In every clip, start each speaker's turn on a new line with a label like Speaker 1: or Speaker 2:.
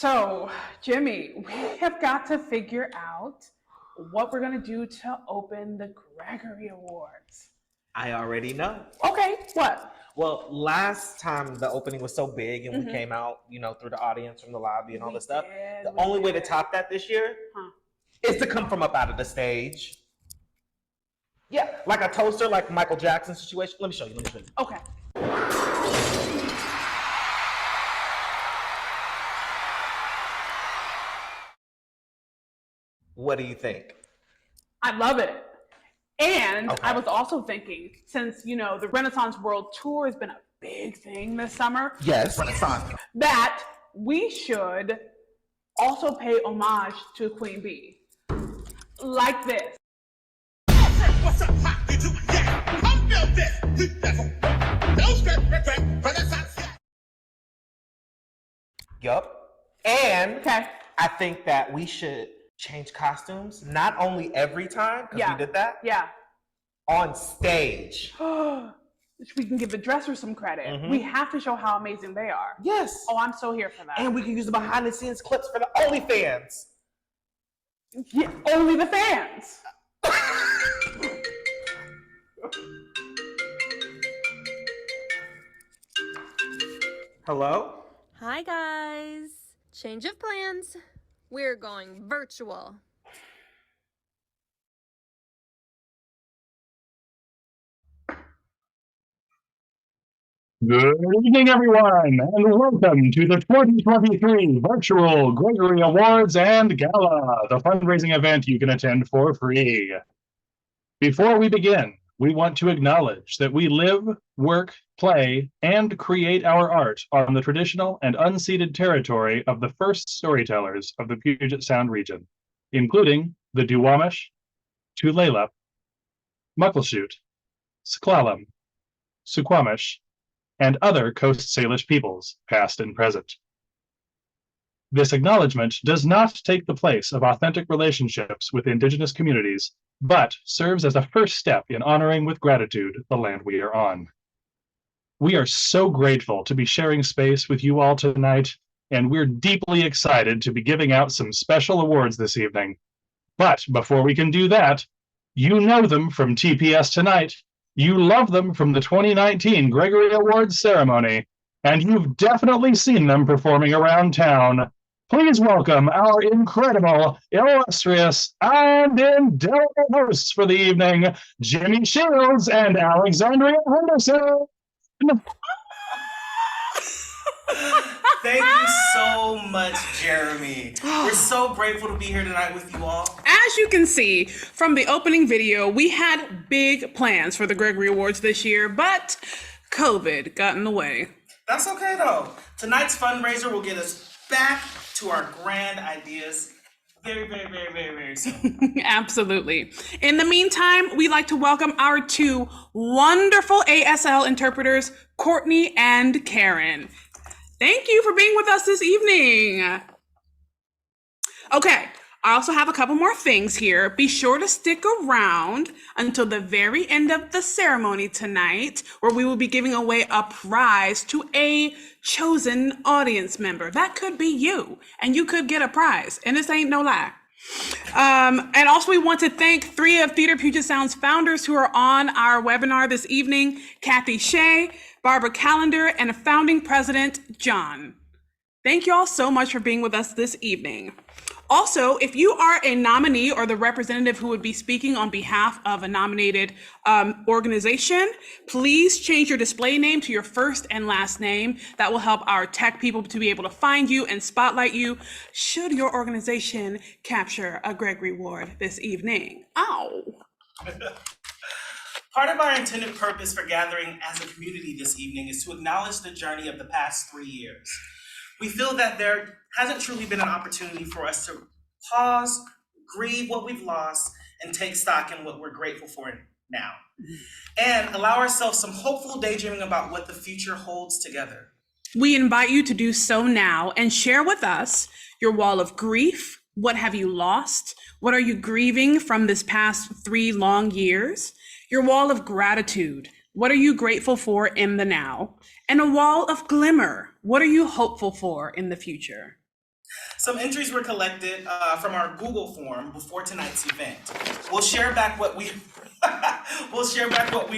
Speaker 1: So, Jimmy, we have got to figure out what we're going to do to open the Gregory Awards.
Speaker 2: I already know.
Speaker 1: Okay, what?
Speaker 2: Well, last time the opening was so big and we came out, through the audience from the lobby and all this stuff. The only way to top that this year is to come from up out of the stage. Yeah, like a toaster, like Michael Jackson situation. Let me show you.
Speaker 1: Okay.
Speaker 2: What do you think?
Speaker 1: I love it. And I was also thinking, since, the Renaissance World Tour has been a big thing this summer.
Speaker 2: Yes, Renaissance.
Speaker 1: That we should also pay homage to Queen Bee. Like this.
Speaker 3: What's up, hot? You do, yeah. I'm built this. No script, Renaissance.
Speaker 2: Yup. And I think that we should change costumes, not only every time, because we did that.
Speaker 1: Yeah.
Speaker 2: On stage.
Speaker 1: We can give the dressers some credit. We have to show how amazing they are.
Speaker 2: Yes.
Speaker 1: Oh, I'm so here for that.
Speaker 2: And we can use the behind the scenes clips for the OnlyFans.
Speaker 1: Yeah, only the fans.
Speaker 2: Hello?
Speaker 4: Hi guys. Change of plans. We're going virtual.
Speaker 5: Good evening, everyone, and welcome to the 2023 Virtual Gregory Awards and Gala, the fundraising event you can attend for free. Before we begin, we want to acknowledge that we live, work, play, and create our art on the traditional and unceded territory of the first storytellers of the Puget Sound region, including the Duwamish, Tulalip, Muckleshoot, S'Klallam, Suquamish, and other Coast Salish peoples, past and present. This acknowledgement does not take the place of authentic relationships with Indigenous communities, but serves as a first step in honoring with gratitude the land we are on. We are so grateful to be sharing space with you all tonight, and we're deeply excited to be giving out some special awards this evening. But before we can do that, you know them from TPS Tonight, you love them from the 2019 Gregory Awards ceremony, and you've definitely seen them performing around town. Please welcome our incredible, illustrious, and indelible hosts for the evening, Jimmy Shields and Alexandria Henderson.
Speaker 6: Thank you so much, Jeremy. We're so grateful to be here tonight with you all.
Speaker 1: As you can see from the opening video, we had big plans for the Gregory Awards this year, but COVID got in the way.
Speaker 6: That's okay, though. Tonight's fundraiser will get us back to our grand ideas very, very, very, very, very soon.
Speaker 1: Absolutely. In the meantime, we'd like to welcome our two wonderful ASL interpreters, Courtney and Karen. Thank you for being with us this evening. Okay, I also have a couple more things here. Be sure to stick around until the very end of the ceremony tonight, where we will be giving away a prize to a chosen audience member. That could be you, and you could get a prize, and this ain't no lie. And also we want to thank three of Theater Puget Sound's founders who are on our webinar this evening, Kathy Shea, Barbara Callender, and founding president, John. Thank you all so much for being with us this evening. Also, if you are a nominee or the representative who would be speaking on behalf of a nominated organization, please change your display name to your first and last name. That will help our tech people to be able to find you and spotlight you should your organization capture a Gregory Award this evening. Ow.
Speaker 6: Part of our intended purpose for gathering as a community this evening is to acknowledge the journey of the past 3 years. We feel that there hasn't truly been an opportunity for us to pause, grieve what we've lost, and take stock in what we're grateful for now, and allow ourselves some hopeful daydreaming about what the future holds together.
Speaker 1: We invite you to do so now and share with us your wall of grief. What have you lost? What are you grieving from this past 3 long years? Your wall of gratitude. What are you grateful for in the now? And a wall of glimmer. What are you hopeful for in the future?
Speaker 6: Some entries were collected from our Google form before tonight's event. We'll share back what we've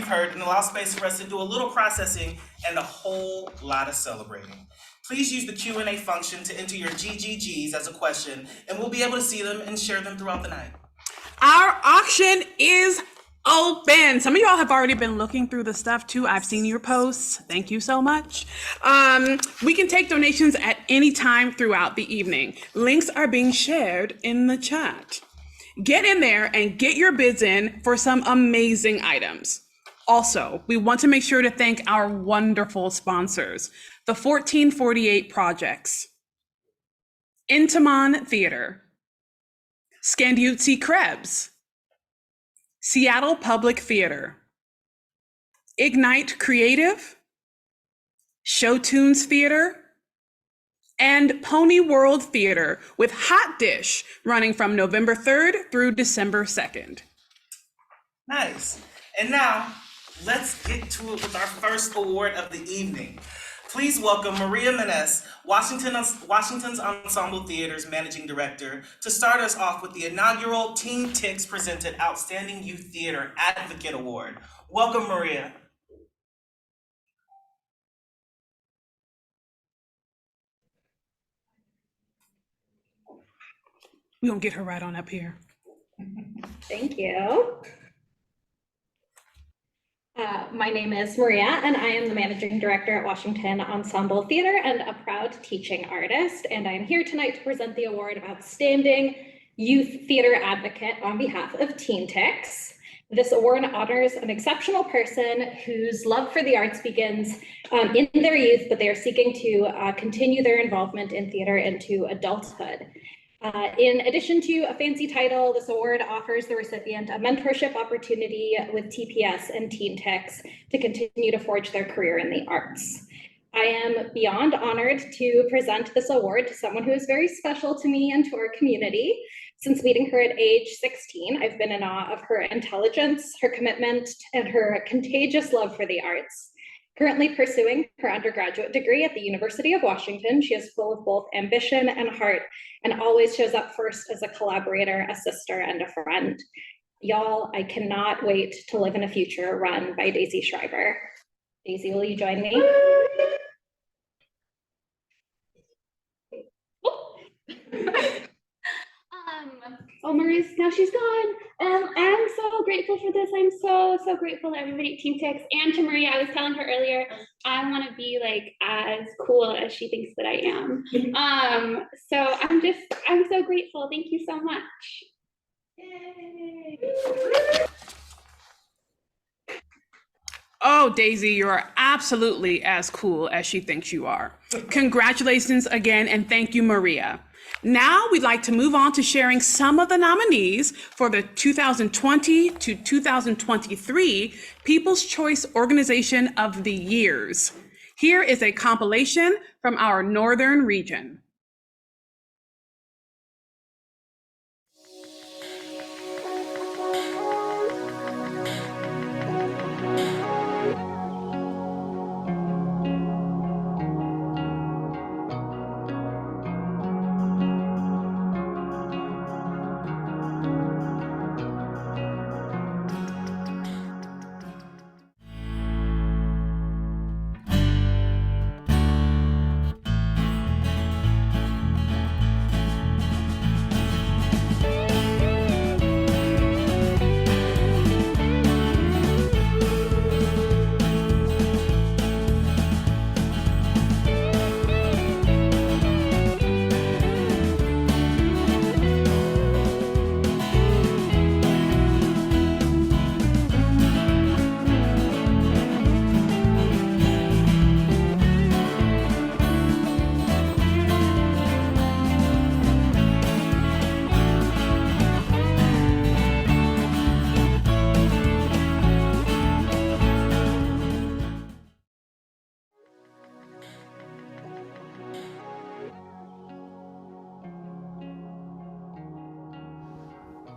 Speaker 6: heard and allow space for us to do a little processing and a whole lot of celebrating. Please use the Q&A function to enter your GGGs as a question, and we'll be able to see them and share them throughout the night.
Speaker 1: Our auction is open. Some of y'all have already been looking through the stuff too. I've seen your posts. Thank you so much. We can take donations at any time throughout the evening. Links are being shared in the chat. Get in there and get your bids in for some amazing items. Also, we want to make sure to thank our wonderful sponsors, the 1448 Projects, Intiman Theatre, Scandiuzzi Krebs, Seattle Public Theater, Ignite Creative, Showtunes Theater, and Pony World Theater with Hot Dish running from November 3rd through December 2nd.
Speaker 6: Nice. And now, let's get to it with our first award of the evening. Please welcome Maria Menes, Washington's Ensemble Theater's Managing Director, to start us off with the inaugural Teen Tix presented Outstanding Youth Theater Advocate Award. Welcome, Maria.
Speaker 1: We're gonna get her right on up here.
Speaker 7: Thank you. My name is Maria, and I am the Managing Director at Washington Ensemble Theater and a proud teaching artist. And I am here tonight to present the award of Outstanding Youth Theater Advocate on behalf of Teen Tix. This award honors an exceptional person whose love for the arts begins in their youth, but they are seeking to continue their involvement in theater into adulthood. In addition to a fancy title, this award offers the recipient a mentorship opportunity with TPS and Teen Tix to continue to forge their career in the arts. I am beyond honored to present this award to someone who is very special to me and to our community. Since meeting her at age 16, I've been in awe of her intelligence, her commitment, and her contagious love for the arts. Currently pursuing her undergraduate degree at the University of Washington, she is full of both ambition and heart, and always shows up first as a collaborator, a sister, and a friend. Y'all, I cannot wait to live in a future run by Daisy Schreiber. Daisy, will you join me?
Speaker 8: Oh, Maria's, now she's gone. I'm so grateful for this. I'm so grateful to everybody at Teen Tix and to Maria. I was telling her earlier, I want to be like as cool as she thinks that I am. So I'm so grateful. Thank you so much. Yay.
Speaker 1: Oh, Daisy, you are absolutely as cool as she thinks you are. Congratulations again, and thank you, Maria. Now we'd like to move on to sharing some of the nominees for the 2020 to 2023 People's Choice Organization of the Years. Here is a compilation from our Northern region.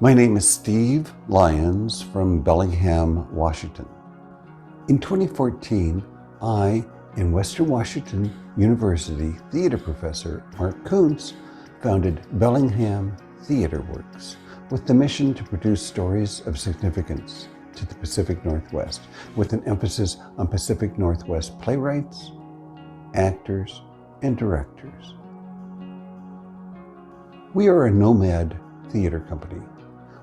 Speaker 9: My name is Steve Lyons from Bellingham, Washington. In 2014, I and Western Washington University theater professor Mark Kuntz founded Bellingham Theatre Works with the mission to produce stories of significance to the Pacific Northwest, with an emphasis on Pacific Northwest playwrights, actors, and directors. We are a nomad theater company.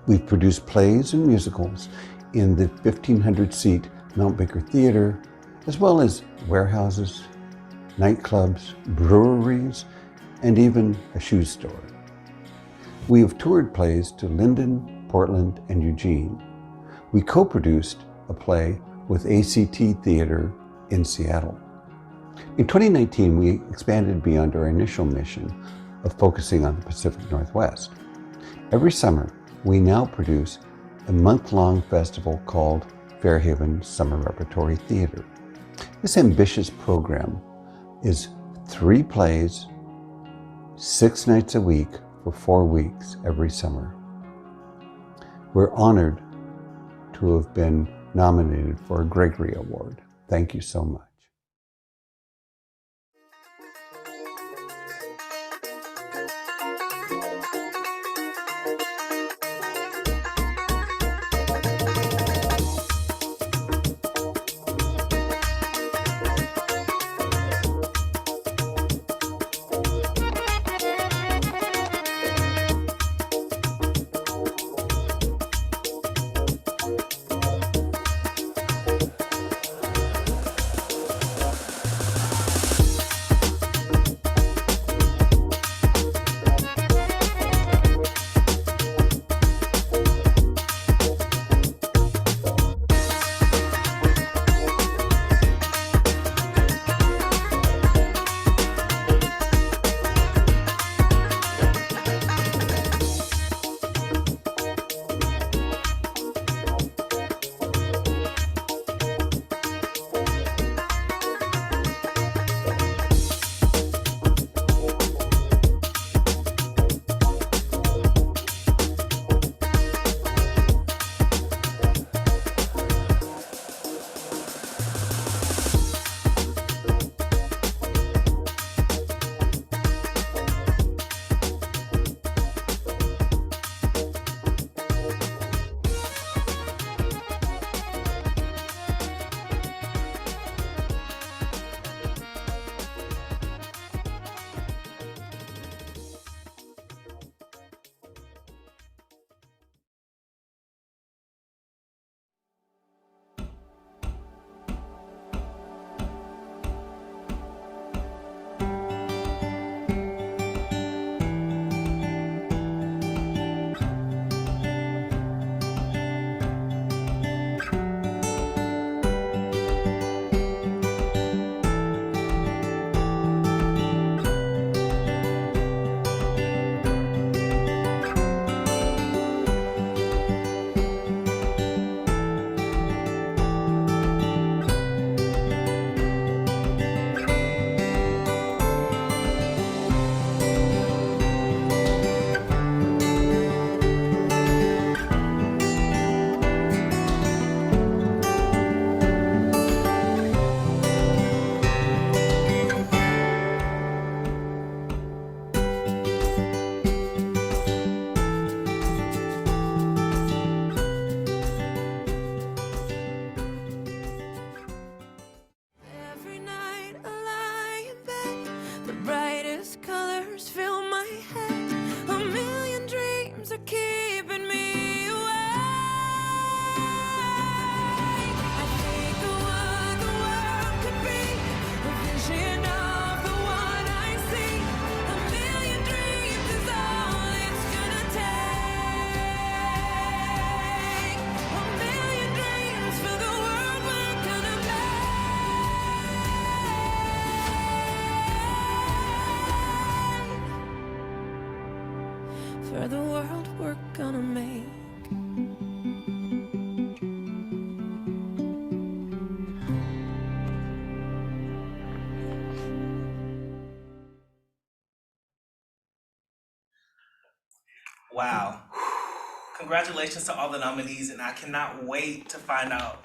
Speaker 9: We've produced plays and musicals in the 1,500-seat Mount Baker Theater, as well as warehouses, nightclubs, breweries, and even a shoe store. We have toured plays to Linden, Portland, and Eugene. We co-produced a play with ACT Theater in Seattle. In 2019, we expanded beyond our initial mission of focusing on the Pacific Northwest. Every summer, we now produce a month-long festival called Fairhaven Summer Repertory Theater. This ambitious program is 3 plays, 6 nights a week for 4 weeks every summer. We're honored to have been nominated for a Gregory Award. Thank you so much.
Speaker 10: For the world we're gonna make.
Speaker 6: Wow. Congratulations to all the nominees, and I cannot wait to find out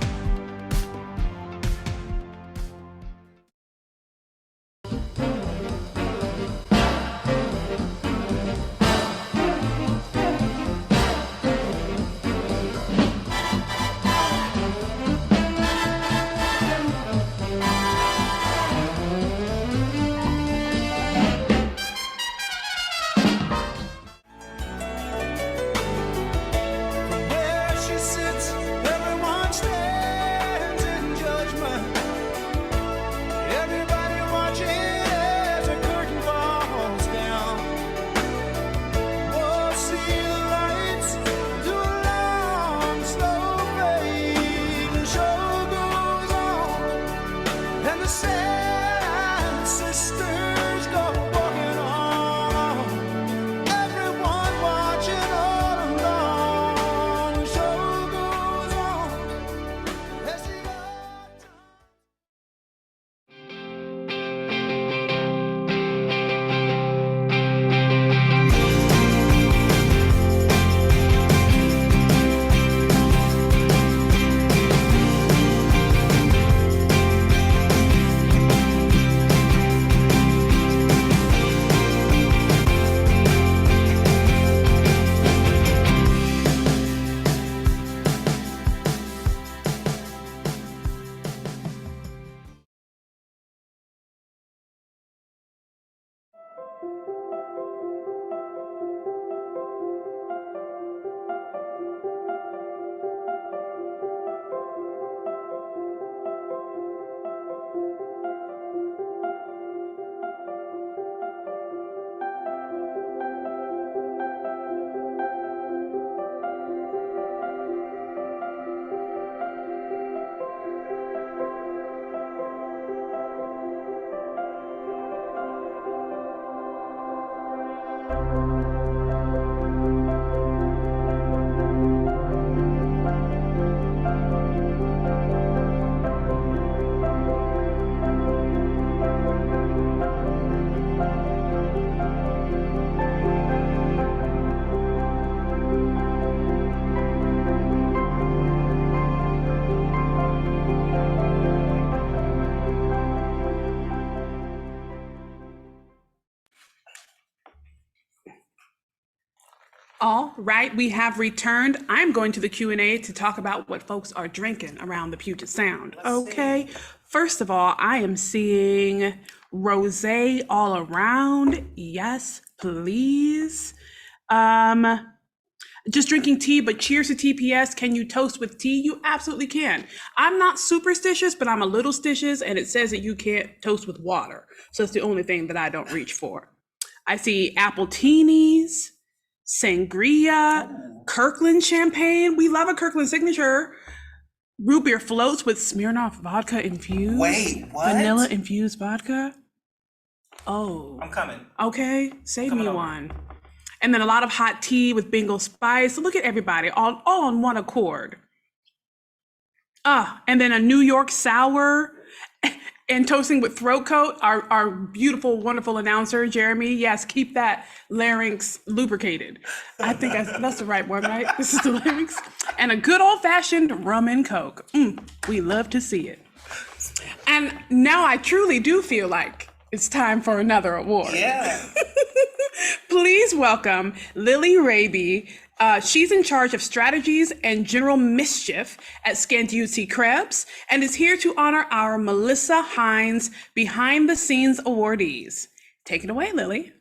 Speaker 1: All right, we have returned. I'm going to the Q&A to talk about what folks are drinking around the Puget Sound. Okay, first of all, I am seeing rosé all around. Yes, please. Just drinking tea, but cheers to TPS. Can you toast with tea? You absolutely can. I'm not superstitious, but I'm a little stitious, and it says that you can't toast with water. So it's the only thing that I don't reach for. I see apple teenies, sangria, Kirkland champagne. We love a Kirkland signature. Root beer floats with Smirnoff vodka infused.
Speaker 6: Wait, what?
Speaker 1: Vanilla infused vodka. Oh.
Speaker 6: I'm coming.
Speaker 1: Okay, save me
Speaker 6: over.
Speaker 1: one. And then a lot of hot tea with Bengal spice. Look at everybody, all on one accord. And then a New York sour and toasting with throat coat. Our beautiful, wonderful announcer, Jeremy. Yes, keep that larynx lubricated. I think that's the right one, right? This is the larynx. And a good old fashioned rum and Coke. We love to see it. And now I truly do feel like it's time for another award.
Speaker 6: Yeah.
Speaker 1: Please welcome Lily Raby. She's in charge of strategies and general mischief at Scandusy Krebs and is here to honor our Melissa Hines behind the scenes awardees. Take it away, Lily.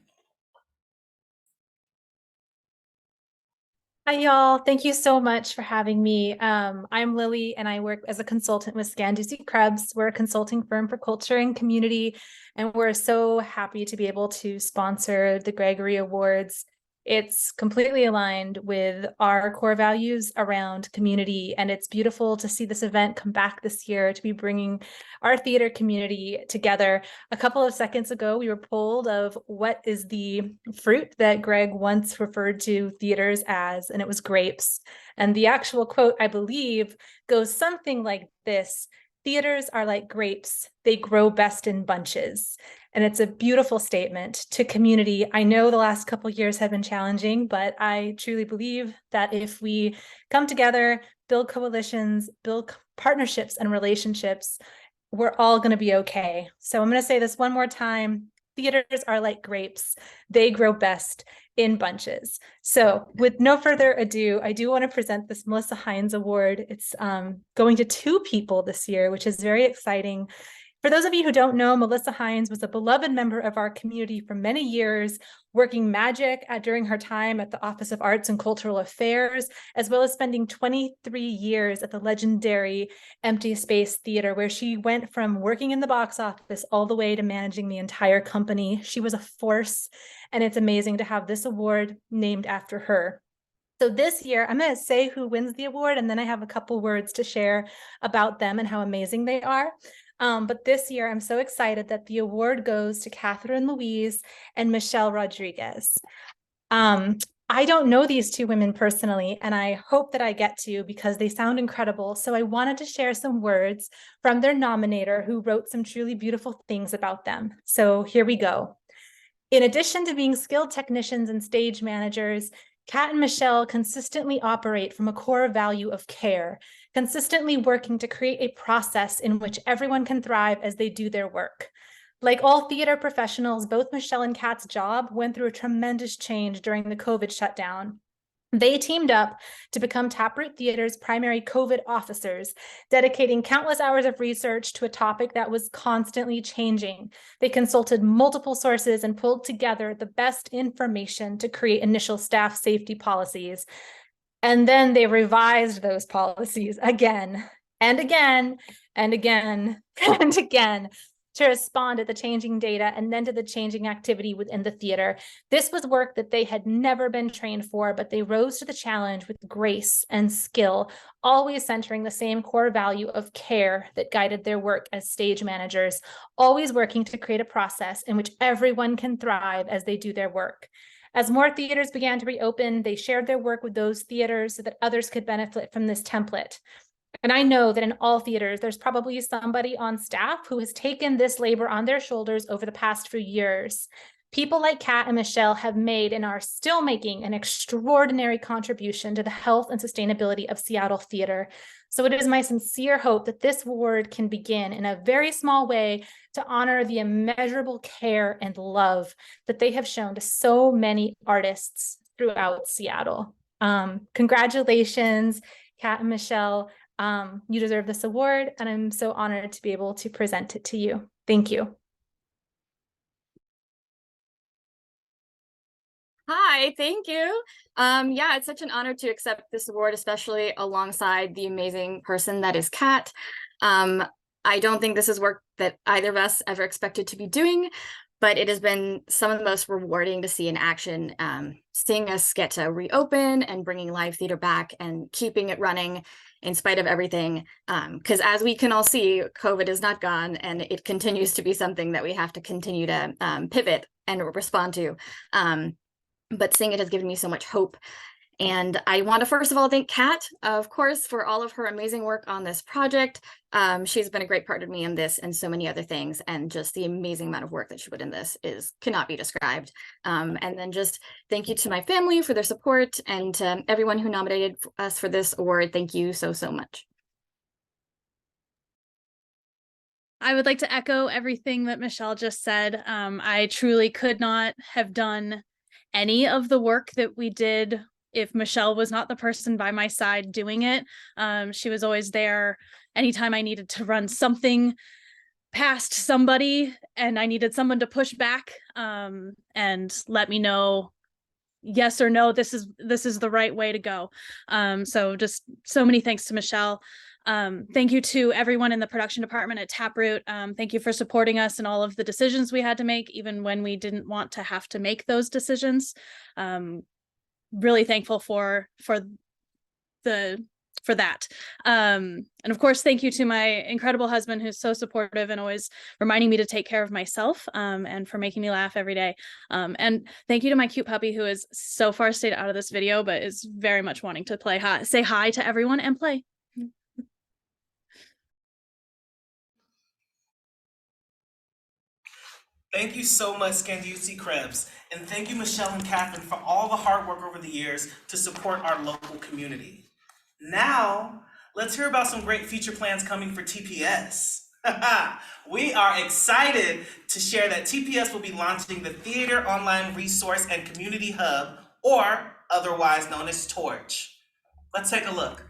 Speaker 11: Hi, y'all. Thank you so much for having me. I'm Lily, and I work as a consultant with Scandusy Krebs. We're a consulting firm for culture and community, and we're so happy to be able to sponsor the Gregory Awards. It's completely aligned with our core values around community, and it's beautiful to see this event come back this year to be bringing our theater community together. A couple of seconds ago, we were polled of what is the fruit that Greg once referred to theaters as, and it was grapes. And the actual quote, I believe, goes something like this: "Theaters are like grapes, they grow best in bunches." And it's a beautiful statement to community. I know the last couple of years have been challenging, but I truly believe that if we come together, build coalitions, build partnerships and relationships, we're all going to be okay. So I'm going to say this one more time. Theaters are like grapes. They grow best in bunches. So with no further ado, I do want to present this Melissa Hines Award. It's going to 2 people this year, which is very exciting. For those of you who don't know, Melissa Hines was a beloved member of our community for many years, working magic during her time at the Office of Arts and Cultural Affairs, as well as spending 23 years at the legendary Empty Space Theater, where she went from working in the box office all the way to managing the entire company. She was a force, and it's amazing to have this award named after her. So this year, I'm going to say who wins the award, and then I have a couple words to share about them and how amazing they are. But this year, I'm so excited that the award goes to Catherine Louise and Michelle Rodriguez. I don't know these 2 women personally, and I hope that I get to because they sound incredible. So I wanted to share some words from their nominator who wrote some truly beautiful things about them. So here we go. In addition to being skilled technicians and stage managers, Kat and Michelle consistently operate from a core value of care, consistently working to create a process in which everyone can thrive as they do their work. Like all theater professionals, both Michelle and Kat's job went through a tremendous change during the COVID shutdown. They teamed up to become Taproot Theater's primary COVID officers, dedicating countless hours of research to a topic that was constantly changing. They consulted multiple sources and pulled together the best information to create initial staff safety policies. And then they revised those policies again and again and again and again to respond to the changing data and then to the changing activity within the theater. This was work that they had never been trained for, but they rose to the challenge with grace and skill, always centering the same core value of care that guided their work as stage managers, always working to create a process in which everyone can thrive as they do their work. As more theaters began to reopen, they shared their work with those theaters so that others could benefit from this template. And I know that in all theaters, there's probably somebody on staff who has taken this labor on their shoulders over the past few years. People like Kat and Michelle have made and are still making an extraordinary contribution to the health and sustainability of Seattle theater. So it is my sincere hope that this award can begin in a very small way to honor the immeasurable care and love that they have shown to so many artists throughout Seattle. Congratulations, Kat and Michelle. You deserve this award, and I'm so honored to be able to present it to you. Thank you.
Speaker 12: Hi, thank you. Yeah, it's such an honor to accept this award, especially alongside the amazing person that is Kat. I don't think this is work that either of us ever expected to be doing, but it has been some of the most rewarding to see in action, seeing us get to reopen and bringing live theater back and keeping it running in spite of everything. Because as we can all see, COVID is not gone, and it continues to be something that we have to continue to pivot and respond to. But seeing it has given me so much hope. And I want to first of all thank Kat, of course, for all of her amazing work on this project. She's been a great partner to me in this and so many other things. And just the amazing amount of work that she put in this cannot be described. And then just thank you to my family for their support, and to everyone who nominated us for this award. Thank you so, so much.
Speaker 13: I would like to echo everything that Michelle just said. I truly could not have done any of the work that we did if Michelle was not the person by my side doing it. She was always there anytime I needed to run something past somebody and I needed someone to push back and let me know yes or no, this is the right way to go. So just so many thanks to Michelle. Thank you to everyone in the production department at Taproot. Thank you for supporting us in all of the decisions we had to make, even when we didn't want to have to make those decisions. Really thankful for that. And of course, thank you to my incredible husband, who's so supportive and always reminding me to take care of myself, and for making me laugh every day. And thank you to my cute puppy, who is so far stayed out of this video, but is very much wanting to say hi to everyone and play.
Speaker 6: Thank you so much, Scandiusi Krebs. And thank you, Michelle and Catherine, for all the hard work over the years to support our local community. Now, let's hear about some great future plans coming for TPS. We are excited to share that TPS will be launching the Theater Online Resource and Community Hub, or otherwise known as Torch. Let's take a look.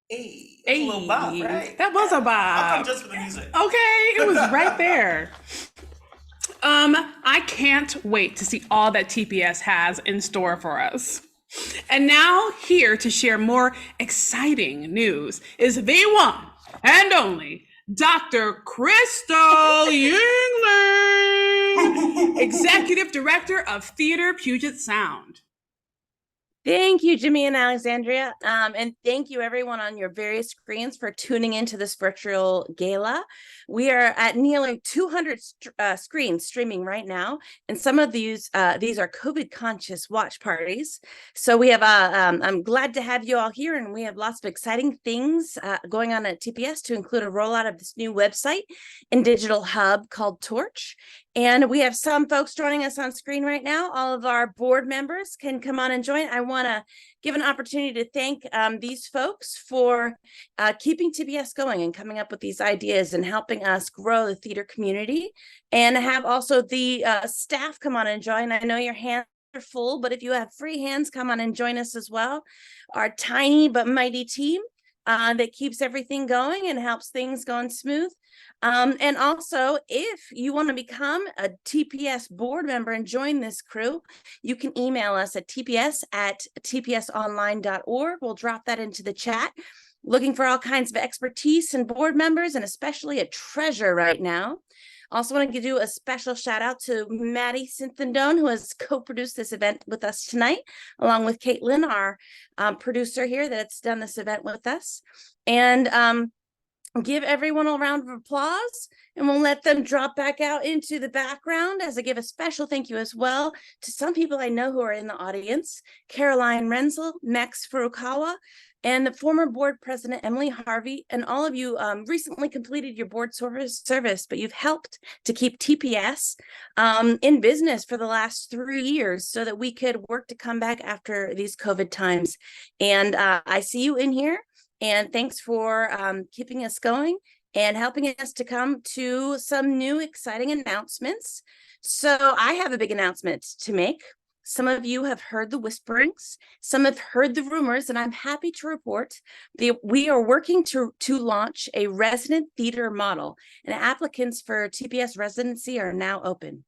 Speaker 6: Hey, that's a little bop, right?
Speaker 1: That was a bop.
Speaker 6: I'll come just for the music.
Speaker 1: Okay, it was right there. I can't wait to see all that TPS has in store for us. And now, here to share more exciting news is the one and only Dr. Crystal Yingling, Executive Director of Theater Puget Sound.
Speaker 14: Thank you, Jimmy and Alexandria. And thank you everyone on your various screens for tuning into this virtual gala. We are at nearly 200 screens streaming right now, and some of these are COVID conscious watch parties. So we have I'm glad to have you all here, and we have lots of exciting things going on at TPS to include a rollout of this new website and digital hub called Torch. And we have some folks joining us on screen right now. All of our board members can come on and join. I want to give an opportunity to thank these folks for keeping TPS going and coming up with these ideas and helping us grow the theater community, and have also the staff come on and join. I know your hands are full, but if you have free hands, come on and join us as well. Our tiny but mighty team that keeps everything going and helps things going smooth. And also, if you want to become a TPS board member and join this crew, you can email us at tpsonline.org. We'll drop that into the chat. Looking for all kinds of expertise and board members, and especially a treasure right now. Also want to do a special shout out to Maddie Synthindone, who has co-produced this event with us tonight, along with Caitlin, our producer here that's done this event with us. And give everyone a round of applause, and we'll let them drop back out into the background as I give a special thank you as well to some people I know who are in the audience: Caroline Renzel, Max Furukawa, and the former board president, Emily Harvey. And all of you recently completed your board service, but you've helped to keep TPS in business for the last 3 years so that we could work to come back after these COVID times. And I see you in here. And thanks for keeping us going and helping us to come to some new exciting announcements. So I have a big announcement to make. Some of you have heard the whisperings, some have heard the rumors, and I'm happy to report that we are working to launch a resident theater model, and applicants for TPS residency are now open.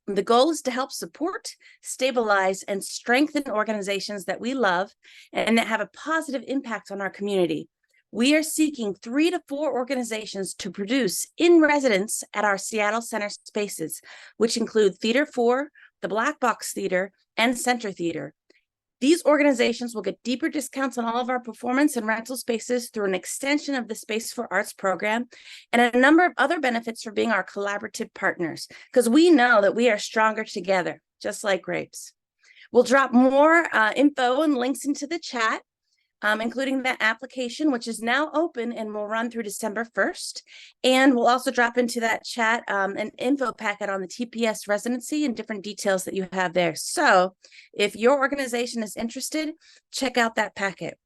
Speaker 14: The goal is to help support, stabilize, and strengthen organizations that we love and that have a positive impact on our community. We are seeking 3 to 4 organizations to produce in residence at our Seattle Center spaces, which include Theater 4, the Black Box Theater, and Center Theater. These organizations will get deeper discounts on all of our performance and rental spaces through an extension of the Space for Arts program, and a number of other benefits for being our collaborative partners, because we know that we are stronger together, just like grapes. We'll drop more info and links into the chat, including that application, which is now open and will run through December 1st. And we'll also drop into that chat an info packet on the TPS residency and different details that you have there. So if your organization is interested, check out that packet.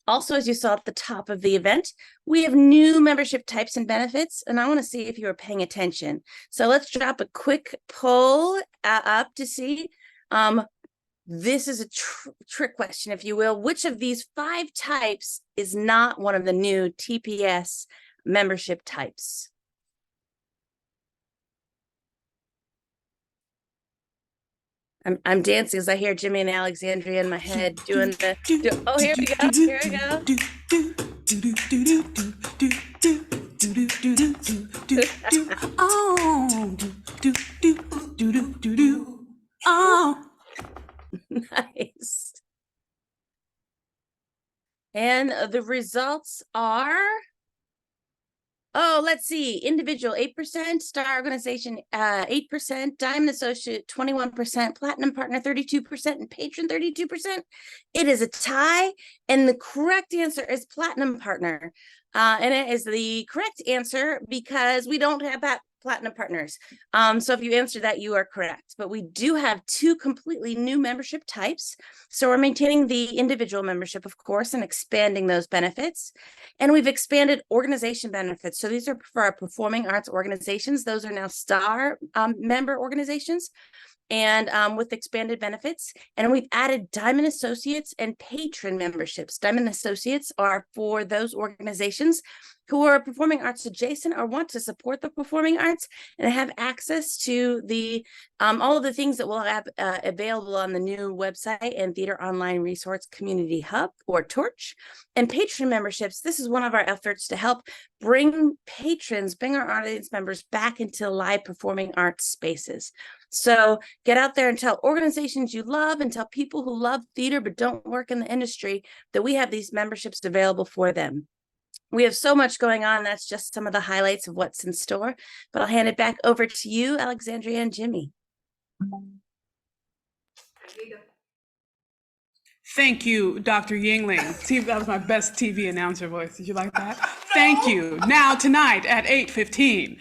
Speaker 14: Also, as you saw at the top of the event, we have new membership types and benefits, and I want to see if you are paying attention. So let's drop a quick poll up to see. This is a trick question, if you will. Which of these 5 types is not one of the new TPS membership types? I'm dancing as I hear Jimmy and Alexandria in my head doing the. Oh, here we go. Here we go. Oh. Nice. And the results are, let's see, individual 8%, star organization 8%, diamond associate 21%, platinum partner 32%, and patron 32%. It is a tie, and the correct answer is platinum partner. And it is the correct answer because we don't have that platinum partners. So if you answer that, you are correct. But we do have 2 completely new membership types. So we're maintaining the individual membership, of course, and expanding those benefits. And we've expanded organization benefits. So these are for our performing arts organizations. Those are now star member organizations, and with expanded benefits. And we've added Diamond Associates and patron memberships. Diamond Associates are for those organizations who are performing arts adjacent or want to support the performing arts and have access to the all of the things that we'll have available on the new website and Theater Online Resource Community Hub, or Torch. And patron memberships, this is one of our efforts to help bring our audience members back into live performing arts spaces. So get out there and tell organizations you love and tell people who love theater but don't work in the industry that we have these memberships available for them. We have so much going on. That's just some of the highlights of what's in store. But I'll hand it back over to you, Alexandria and Jimmy.
Speaker 1: Thank you, Dr. Yingling. See, that was my best TV announcer voice. Did you like that? Thank you. Now, tonight at 8:15.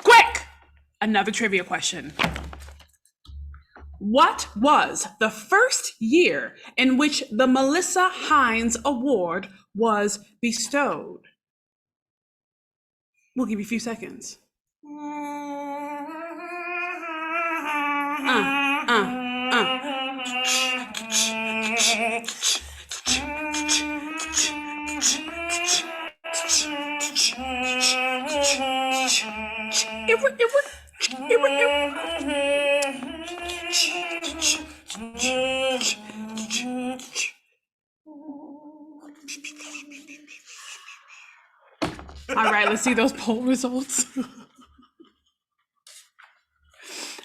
Speaker 1: Quick! Another trivia question. What was the first year in which the Melissa Hines Award was bestowed? We'll give you a few seconds. All right, let's see those poll results.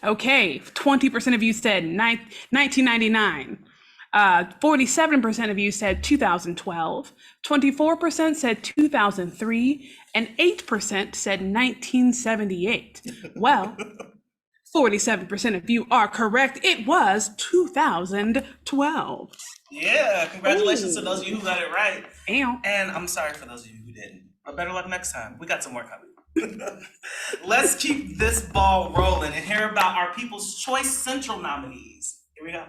Speaker 1: Okay, 20% of you said 1999. 47% of you said 2012. 24% said 2003, and 8% said 1978. Well, 47% of you are correct. It was 2012.
Speaker 6: Yeah, congratulations to those of you who got it right.
Speaker 1: Ow.
Speaker 6: And I'm sorry for those of you who didn't. But better luck next time. We got some more coming. Let's keep this ball rolling and hear about our People's Choice Central nominees. Here we go.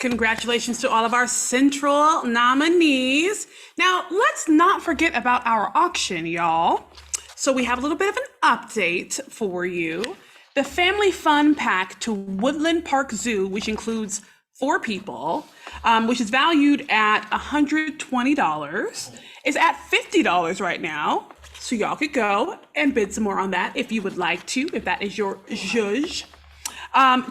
Speaker 1: Congratulations to all of our Central nominees. Now, let's not forget about our auction, y'all. So we have a little bit of an update for you. The Family Fun Pack to Woodland Park Zoo, which includes 4 people, which is valued at $120, is at $50 right now. So y'all could go and bid some more on that if you would like to, if that is your zhuzh.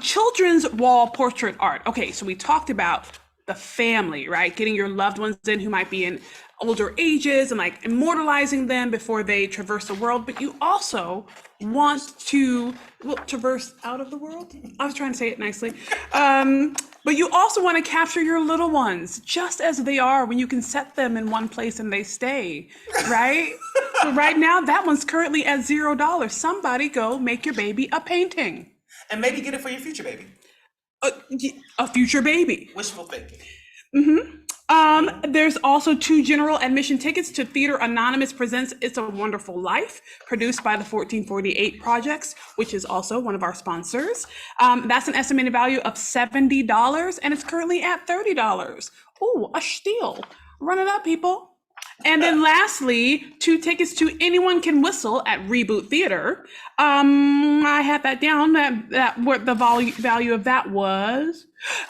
Speaker 1: Children's wall portrait art. Okay, so we talked about the family, right? Getting your loved ones in who might be in older ages and like immortalizing them before they traverse the world. But you also want to traverse out of the world. I was trying to say it nicely. But you also want to capture your little ones just as they are when you can set them in one place and they stay, right? So right now, that one's currently at $0. Somebody go make your baby a painting.
Speaker 6: And maybe get it for your future baby.
Speaker 1: A future baby.
Speaker 6: Wishful thinking.
Speaker 1: There's also 2 general admission tickets to Theater Anonymous Presents It's a Wonderful Life, produced by the 1448 Projects, which is also one of our sponsors. That's an estimated value of $70, and it's currently at $30. Ooh, a steal. Run it up, people. And then lastly, 2 tickets to Anyone Can Whistle at Reboot Theater. I had that down, that what the value of that was.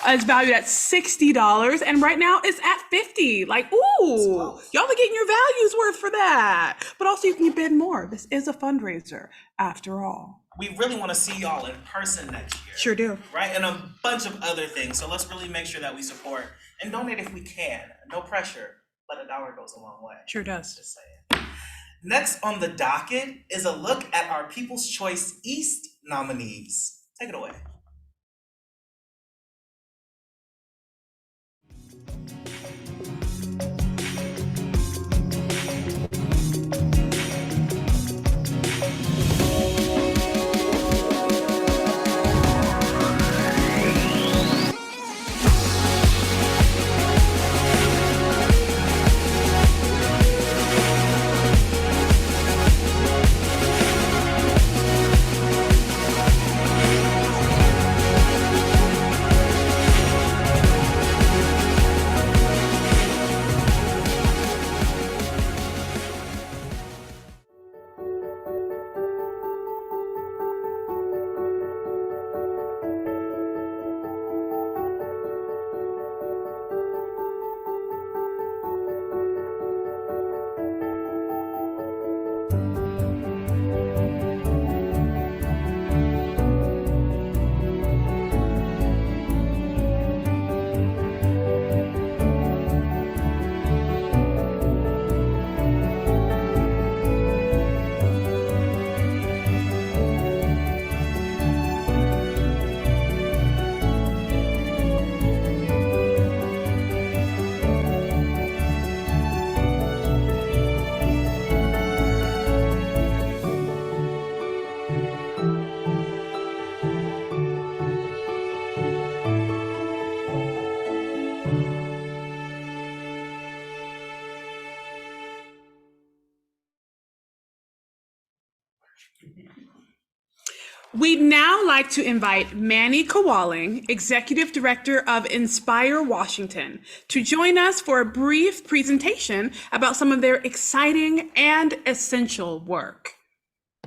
Speaker 1: It's valued at $60, and right now it's at $50. Like, ooh, y'all are getting your values worth for that. But also you can bid more. This is a fundraiser after all.
Speaker 6: We really want to see y'all in person next year.
Speaker 1: Sure do.
Speaker 6: Right? And a bunch of other things. So let's really make sure that we support and donate if we can. No pressure, but a dollar goes a long way.
Speaker 1: Sure does.
Speaker 6: Just saying. Next on the docket is a look at our People's Choice East nominees. Take it away.
Speaker 1: We'd now like to invite Manny Kowalling, Executive Director of Inspire Washington, to join us for a brief presentation about some of their exciting and essential work.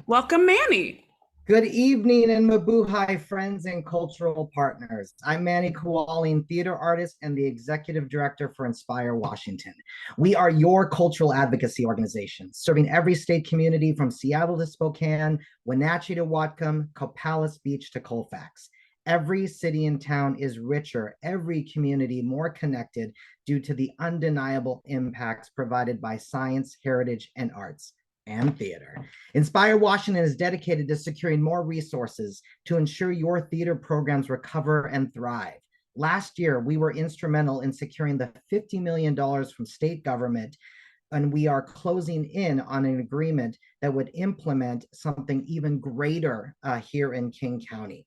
Speaker 1: Welcome, Manny.
Speaker 15: Good evening, and Mabuhay friends and cultural partners. I'm Manny Kowalling, theater artist and the Executive Director for Inspire Washington. We are your cultural advocacy organization, serving every state community from Seattle to Spokane, Wenatchee to Whatcom, Copalis Beach to Colfax. Every city and town is richer, every community more connected due to the undeniable impacts provided by science, heritage, and arts. And theater. Inspire Washington is dedicated to securing more resources to ensure your theater programs recover and thrive. Last year, we were instrumental in securing the $50 million from state government, and we are closing in on an agreement that would implement something even greater here in King County.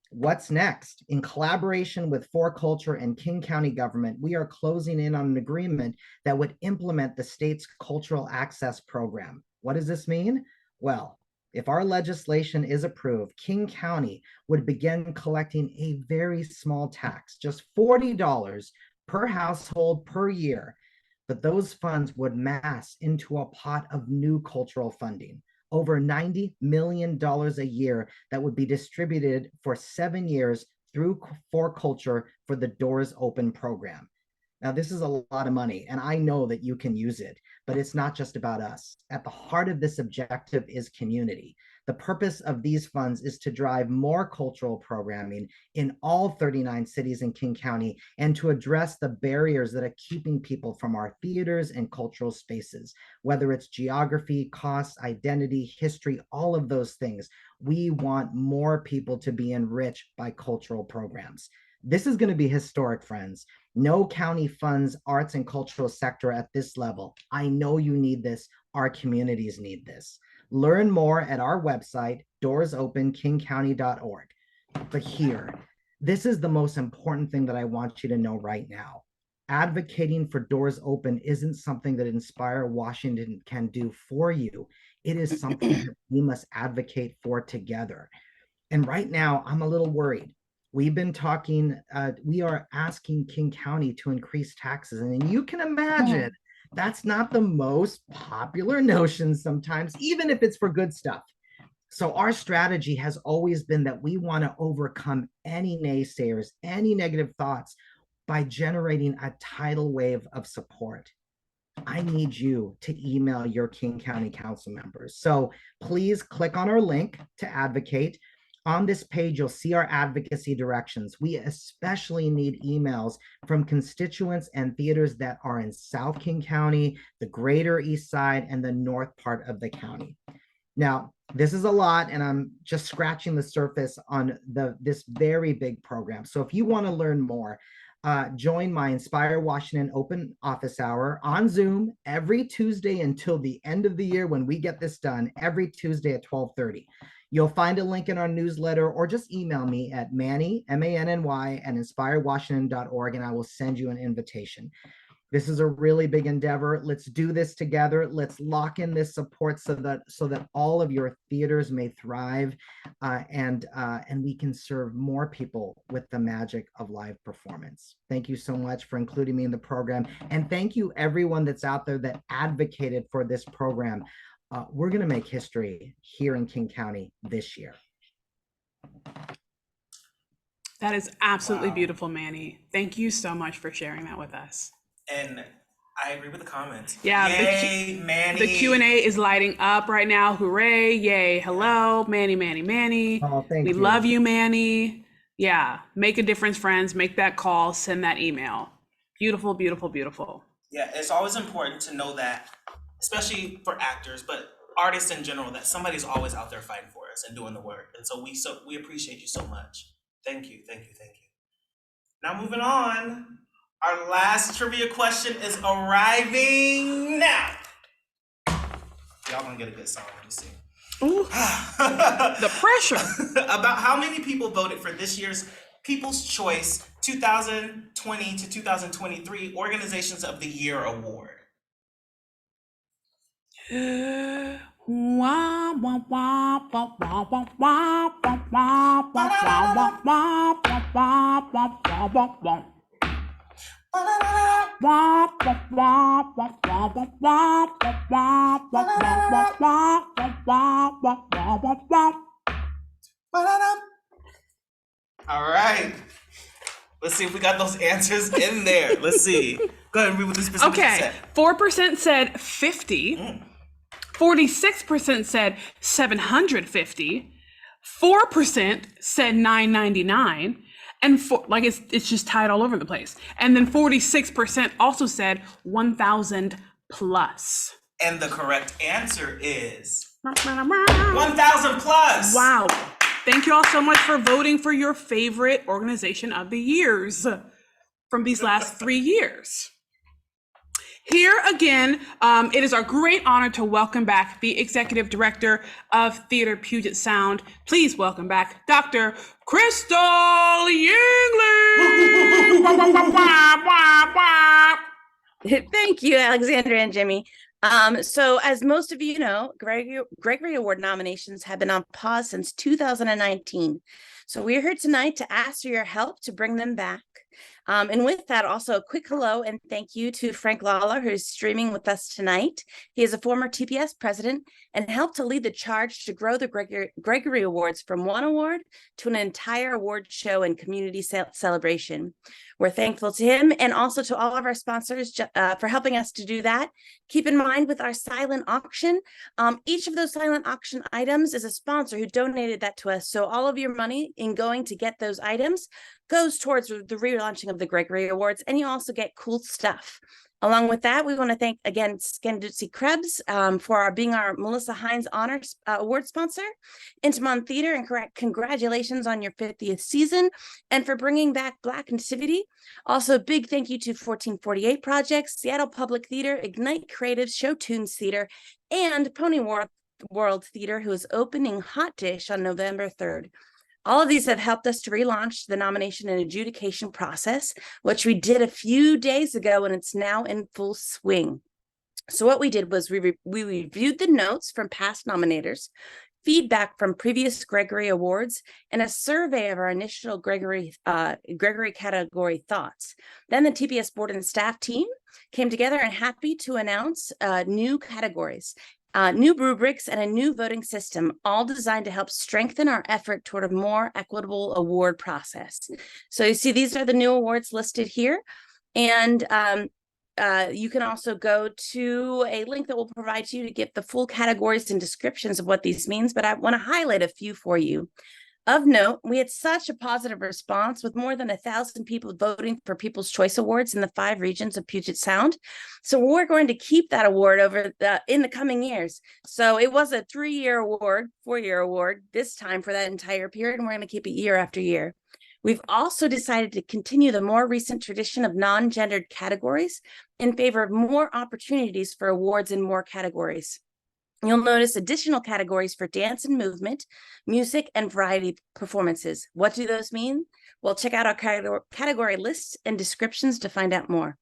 Speaker 15: What's next? In collaboration with For Culture and King County government, we are closing in on an agreement that would implement the state's cultural access program. What does this mean? Well, If our legislation is approved, King County would begin collecting a very small tax, just $40 per household per year. But those funds would mass into a pot of new cultural funding, over $90 million a year that would be distributed for 7 years through For Culture for the Doors Open program. Now, this is a lot of money, and I know that you can use it, but it's not just about us. At the heart of this objective is community. The purpose of these funds is to drive more cultural programming in all 39 cities in King County and to address the barriers that are keeping people from our theaters and cultural spaces, whether it's geography, cost, identity, history, all of those things. We want more people to be enriched by cultural programs. This is going to be historic, friends. No county funds arts and cultural sector at this level. I know you need this. Our communities need this. Learn more at our website, doorsopenkingcounty.org. But here, this is the most important thing that I want you to know right now. Advocating for Doors Open isn't something that Inspire Washington can do for you. It is something that we must advocate for together. And right now, I'm a little worried. We've been talking, we are asking King County to increase taxes. And you can imagine that's not the most popular notion sometimes, even if it's for good stuff. So our strategy has always been that we want to overcome any naysayers, any negative thoughts by generating a tidal wave of support. I need you to email your King County Council members. So please click on our link to advocate. On this page, you'll see our advocacy directions. We especially need emails from constituents and theaters that are in South King County, the greater East Side, and the north part of the county. Now, this is a lot, and I'm just scratching the surface on this very big program. So if you want to learn more, join my Inspire Washington open office hour on Zoom every Tuesday until the end of the year when we get this done, every Tuesday at 12:30. You'll find a link in our newsletter or just email me at Manny, M-A-N-N-Y, at inspirewashington.org, and I will send you an invitation. This is a really big endeavor. Let's do this together. Let's lock in this support so that all of your theaters may thrive and we can serve more people with the magic of live performance. Thank you so much for including me in the program. And thank you everyone that's out there that advocated for this program. We're going to make history here in King County this year.
Speaker 1: That is absolutely beautiful, Manny. Thank you so much for sharing that with us.
Speaker 6: And I agree with the comments.
Speaker 1: Yeah,
Speaker 6: yay, Manny.
Speaker 1: The Q&A is lighting up right now. Hooray, yay, hello, Manny, Manny, Manny.
Speaker 15: Oh, thank you.
Speaker 1: We love you, Manny. Yeah, make a difference, friends. Make that call, send that email. Beautiful, beautiful, beautiful.
Speaker 6: Yeah, it's always important to know that, especially for actors, but artists in general, that somebody's always out there fighting for us and doing the work. And so we appreciate you so much. Thank you, thank you, thank you. Now moving on. Our last trivia question is arriving now. Y'all gonna get a good song when you sing.
Speaker 1: Ooh, the pressure.
Speaker 6: About how many people voted for this year's People's Choice 2020 to 2023 Organizations of the Year Award? All right. Let's see if we got those answers in there. Let's see. Go ahead and read what the specific said.
Speaker 1: 4% said 50. 46% said 750. 4% said 999. And it's just tied all over the place. And then 46% also said 1,000 plus.
Speaker 6: And the correct answer is 1,000 plus.
Speaker 1: Wow. Thank you all so much for voting for your favorite organization of the years from these last 3 years. Here again, it is our great honor to welcome back the Executive Director of Theater Puget Sound. Please welcome back Dr. Crystal Yingling.
Speaker 14: Thank you, Alexandra and Jimmy. So as most of you know, Gregory Award nominations have been on pause since 2019. So we're here tonight to ask for your help to bring them back. And with that, also a quick hello and thank you to Frank Lawler, who's streaming with us tonight. He is a former TPS president and helped to lead the charge to grow the Gregory Awards from one award to an entire award show and community celebration. We're thankful to him and also to all of our sponsors for helping us to do that. Keep in mind with our silent auction, each of those silent auction items is a sponsor who donated that to us. So all of your money in going to get those items goes towards the relaunching of the Gregory Awards, and you also get cool stuff. Along with that, we want to thank again Scanduzzi Krebs for being our Melissa Hines Honors Award sponsor, Intiman Theatre, and congratulations on your 50th season, and for bringing back Black Nativity. Also, big thank you to 1448 Projects, Seattle Public Theater, Ignite Creatives, Show Tunes Theater, and Pony World Theater, who is opening Hot Dish on November 3rd. All of these have helped us to relaunch the nomination and adjudication process, which we did a few days ago, and it's now in full swing. So what we did was we reviewed the notes from past nominators, feedback from previous Gregory Awards, and a survey of our initial Gregory category thoughts. Then the TPS board and staff team came together and happy to announce new categories. New rubrics and a new voting system, all designed to help strengthen our effort toward a more equitable award process. So you see, these are the new awards listed here. And you can also go to a link that will provide you to get the full categories and descriptions of what these means, but I want to highlight a few for you. Of note, we had such a positive response with more than 1,000 people voting for People's Choice Awards in the 5 regions of Puget Sound. So we're going to keep that award in the coming years. So it was a 3-year award, 4-year award this time for that entire period, and we're going to keep it year after year. We've also decided to continue the more recent tradition of non-gendered categories in favor of more opportunities for awards in more categories. You'll notice additional categories for dance and movement, music, and variety performances. What do those mean? Well, check out our category lists and descriptions to find out more.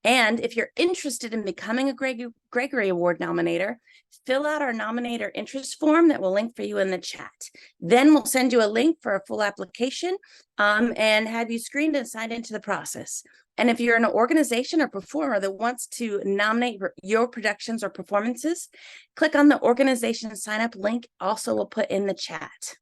Speaker 14: And if you're interested in becoming a Gregory Award nominator, fill out our nominator interest form that we'll link for you in the chat. Then we'll send you a link for a full application and have you screened and signed into the process. And if you're an organization or performer that wants to nominate your productions or performances, click on the organization sign up link. Also, we'll put in the chat.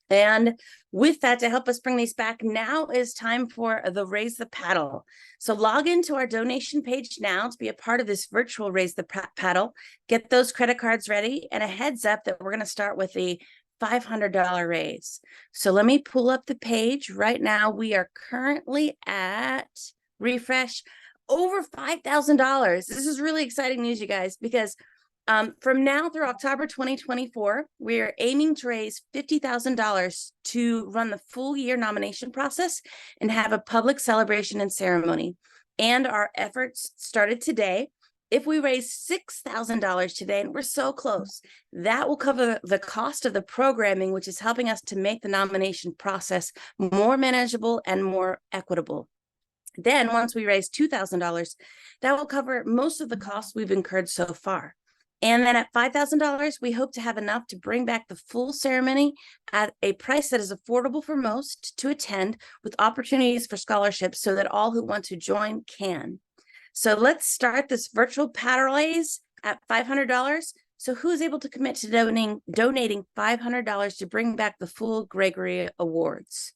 Speaker 14: And with that, to help us bring these back, now is time for the Raise the Paddle. So log into our donation page now to be a part of this virtual Raise the Paddle. Get those credit cards ready, and a heads up that we're going to start with a $500 raise. So let me pull up the page. Right now, we are currently at, refresh, over $5,000. This is really exciting news, you guys, because from now through October 2024, we're aiming to raise $50,000 to run the full year nomination process and have a public celebration and ceremony. And our efforts started today. If we raise $6,000 today, and we're so close, that will cover the cost of the programming, which is helping us to make the nomination process more manageable and more equitable. Then once we raise $2,000, that will cover most of the costs we've incurred so far. And then at $5,000, we hope to have enough to bring back the full ceremony at a price that is affordable for most to attend, with opportunities for scholarships so that all who want to join can. So let's start this virtual paddle raise at $500. So who's able to commit to donating $500 to bring back the full Gregory Awards?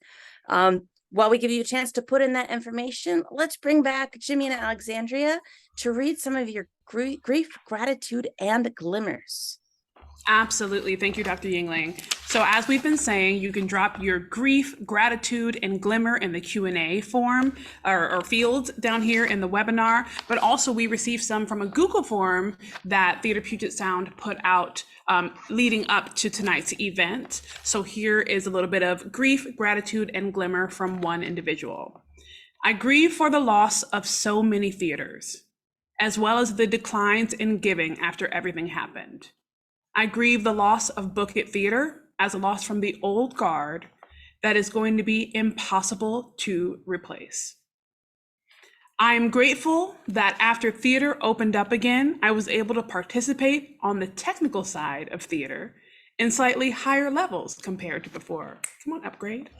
Speaker 14: While we give you a chance to put in that information, let's bring back Jimmy and Alexandria to read some of your grief, gratitude, and glimmers.
Speaker 1: Absolutely. Thank you, Dr. Yingling. So as we've been saying, you can drop your grief, gratitude, and glimmer in the Q&A form or field down here in the webinar. But also we received some from a Google form that Theater Puget Sound put out leading up to tonight's event. So here is a little bit of grief, gratitude, and glimmer from one individual. I grieve for the loss of so many theaters, as well as the declines in giving after everything happened. I grieve the loss of Book It Theater as a loss from the old guard that is going to be impossible to replace. I'm grateful that after theater opened up again, I was able to participate on the technical side of theater in slightly higher levels compared to before. Come on, upgrade.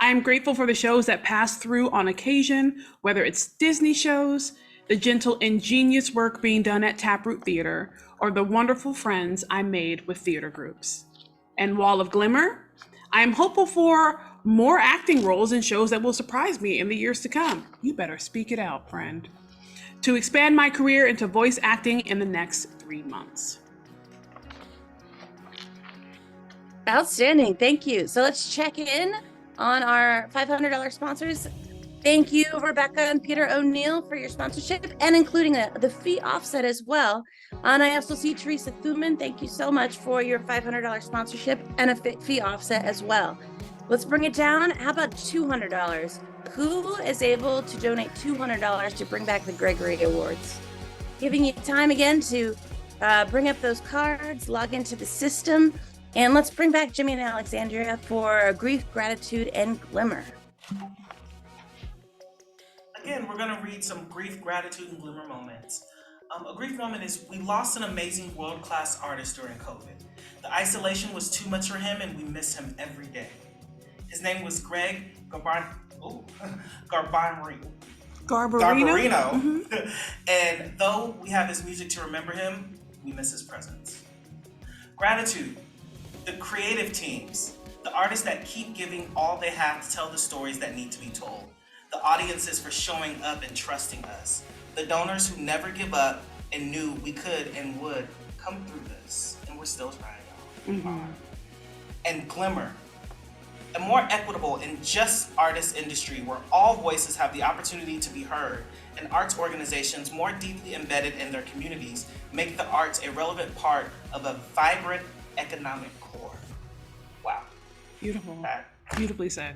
Speaker 1: I am grateful for the shows that pass through on occasion, whether it's Disney shows, the gentle, ingenious work being done at Taproot Theater, or the wonderful friends I made with theater groups. And Wall of Glimmer, I am hopeful for more acting roles in shows that will surprise me in the years to come. You better speak it out, friend. To expand my career into voice acting in the next 3 months.
Speaker 14: Outstanding. Thank you. So let's check in on our $500 sponsors. Thank you, Rebecca and Peter O'Neill, for your sponsorship and including the fee offset as well. And I also see Teresa Thuman. Thank you so much for your $500 sponsorship and a fee offset as well. Let's bring it down. How about $200? Who is able to donate $200 to bring back the Gregory Awards? Giving you time again to bring up those cards, log into the system, and let's bring back Jimmy and Alexandria for Grief, Gratitude, and Glimmer.
Speaker 6: Again, we're going to read some grief, gratitude, and glimmer moments. A grief moment is we lost an amazing world-class artist during COVID. The isolation was too much for him, and we miss him every day. His name was Greg Garbarino.
Speaker 1: Mm-hmm.
Speaker 6: And though we have his music to remember him, we miss his presence. Gratitude, the creative teams, the artists that keep giving all they have to tell the stories that need to be told. The audiences for showing up and trusting us. The donors who never give up and knew we could and would come through this. And we're still trying, y'all.
Speaker 1: Mm-hmm.
Speaker 6: And Glimmer, a more equitable and just artist industry where all voices have the opportunity to be heard, and arts organizations more deeply embedded in their communities make the arts a relevant part of a vibrant economic core. Wow.
Speaker 1: Beautiful. Beautifully said.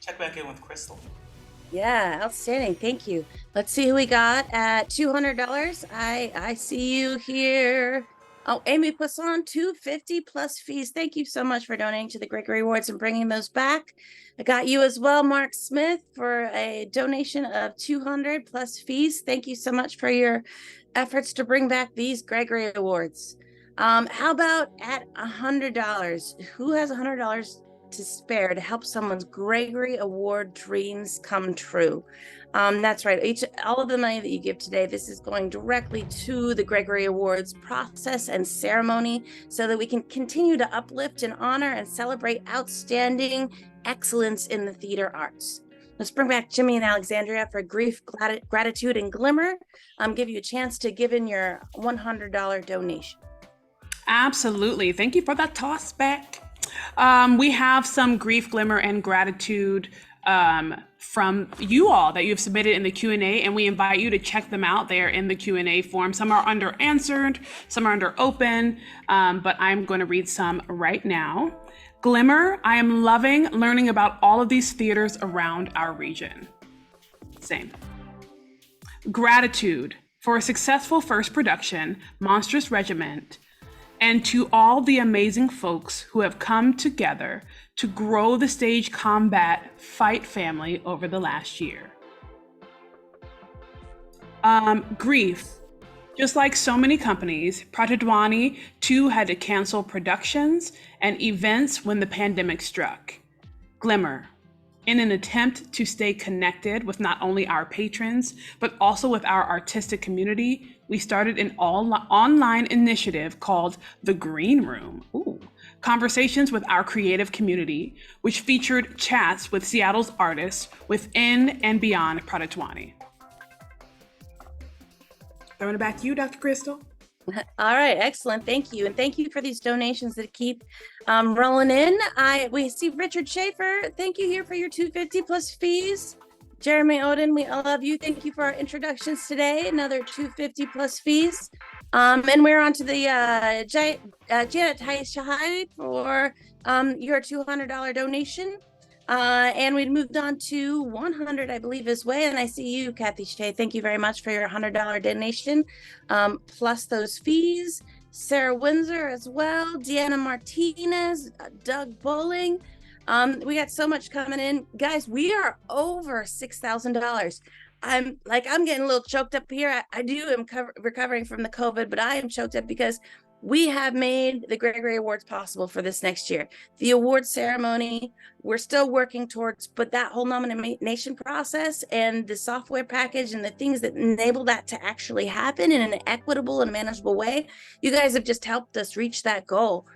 Speaker 6: Check back in with Crystal.
Speaker 14: Yeah, outstanding. Thank you. Let's see who we got at $200. I see you here. Oh, Amy Poisson, $250 plus fees. Thank you so much for donating to the Gregory Awards and bringing those back. I got you as well, Mark Smith, for a donation of $200 plus fees. Thank you so much for your efforts to bring back these Gregory Awards. How about at $100? Who has $100 to spare to help someone's Gregory Award dreams come true? That's right. All of the money that you give today, this is going directly to the Gregory Awards process and ceremony so that we can continue to uplift and honor and celebrate outstanding excellence in the theater arts. Let's bring back Jimmy and Alexandria for Grief, Gratitude, and Glimmer. Give you a chance to give in your $100 donation.
Speaker 1: Absolutely. Thank you for that toss back. We have some grief, glimmer, and gratitude from you all that you've submitted in the Q&A, and we invite you to check them out. They are in the Q&A form. Some are under answered, some are under open, but I'm going to read some right now. Glimmer, I am loving learning about all of these theaters around our region. Same. Gratitude for a successful first production, Monstrous Regiment, and to all the amazing folks who have come together to grow the stage combat fight family over the last year. Grief. Just like so many companies, Pratidwani too had to cancel productions and events when the pandemic struck. Glimmer. In an attempt to stay connected with not only our patrons, but also with our artistic community, we started an online initiative called The Green Room. Ooh. Conversations with our creative community, which featured chats with Seattle's artists within and beyond Pratidwani. Throwing it back to you, Dr. Crystal.
Speaker 14: All right, excellent. Thank you. And thank you for these donations that keep rolling in. We see Richard Schaefer. Thank you here for your $250 plus fees. Jeremy Oden, we all love you. Thank you for our introductions today. Another $250 plus fees. And we're on to the Janet Shahai for your $200 donation. And we moved on to 100, I believe, as well. And I see you, Kathy Shea. Thank you very much for your $100 donation, plus those fees. Sarah Windsor as well. Deanna Martinez, Doug Bowling. We got so much coming in. Guys, we are over $6,000. I'm getting a little choked up here. I am recovering from the COVID, but I am choked up because we have made the Gregory Awards possible for this next year. The award ceremony, we're still working towards, but that whole nomination process and the software package and the things that enable that to actually happen in an equitable and manageable way, you guys have just helped us reach that goal.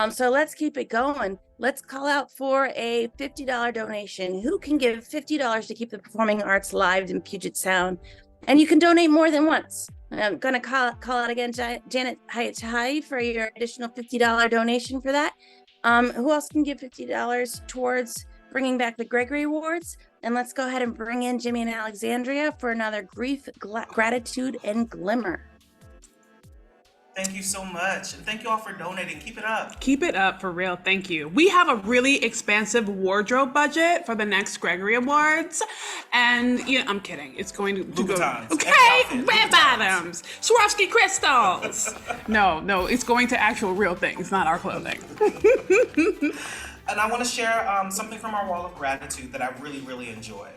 Speaker 14: So let's keep it going. Let's call out for a $50 donation. Who can give $50 to keep the performing arts live in Puget Sound? And you can donate more than once. I'm going to call out again, Janet Hayatahi, for your additional $50 donation for that. Who else can give $50 towards bringing back the Gregory Awards? And let's go ahead and bring in Jimmy and Alexandria for another grief, gratitude, and glimmer.
Speaker 6: Thank you so much. And thank you all for donating. Keep it up.
Speaker 1: Keep it up, for real. Thank you. We have a really expansive wardrobe budget for the next Gregory Awards. And I'm kidding. It's going to go. Okay, red bottoms, Swarovski crystals. No, it's going to actual real things, not our clothing.
Speaker 6: And I want to share something from our wall of gratitude that I really, really enjoy.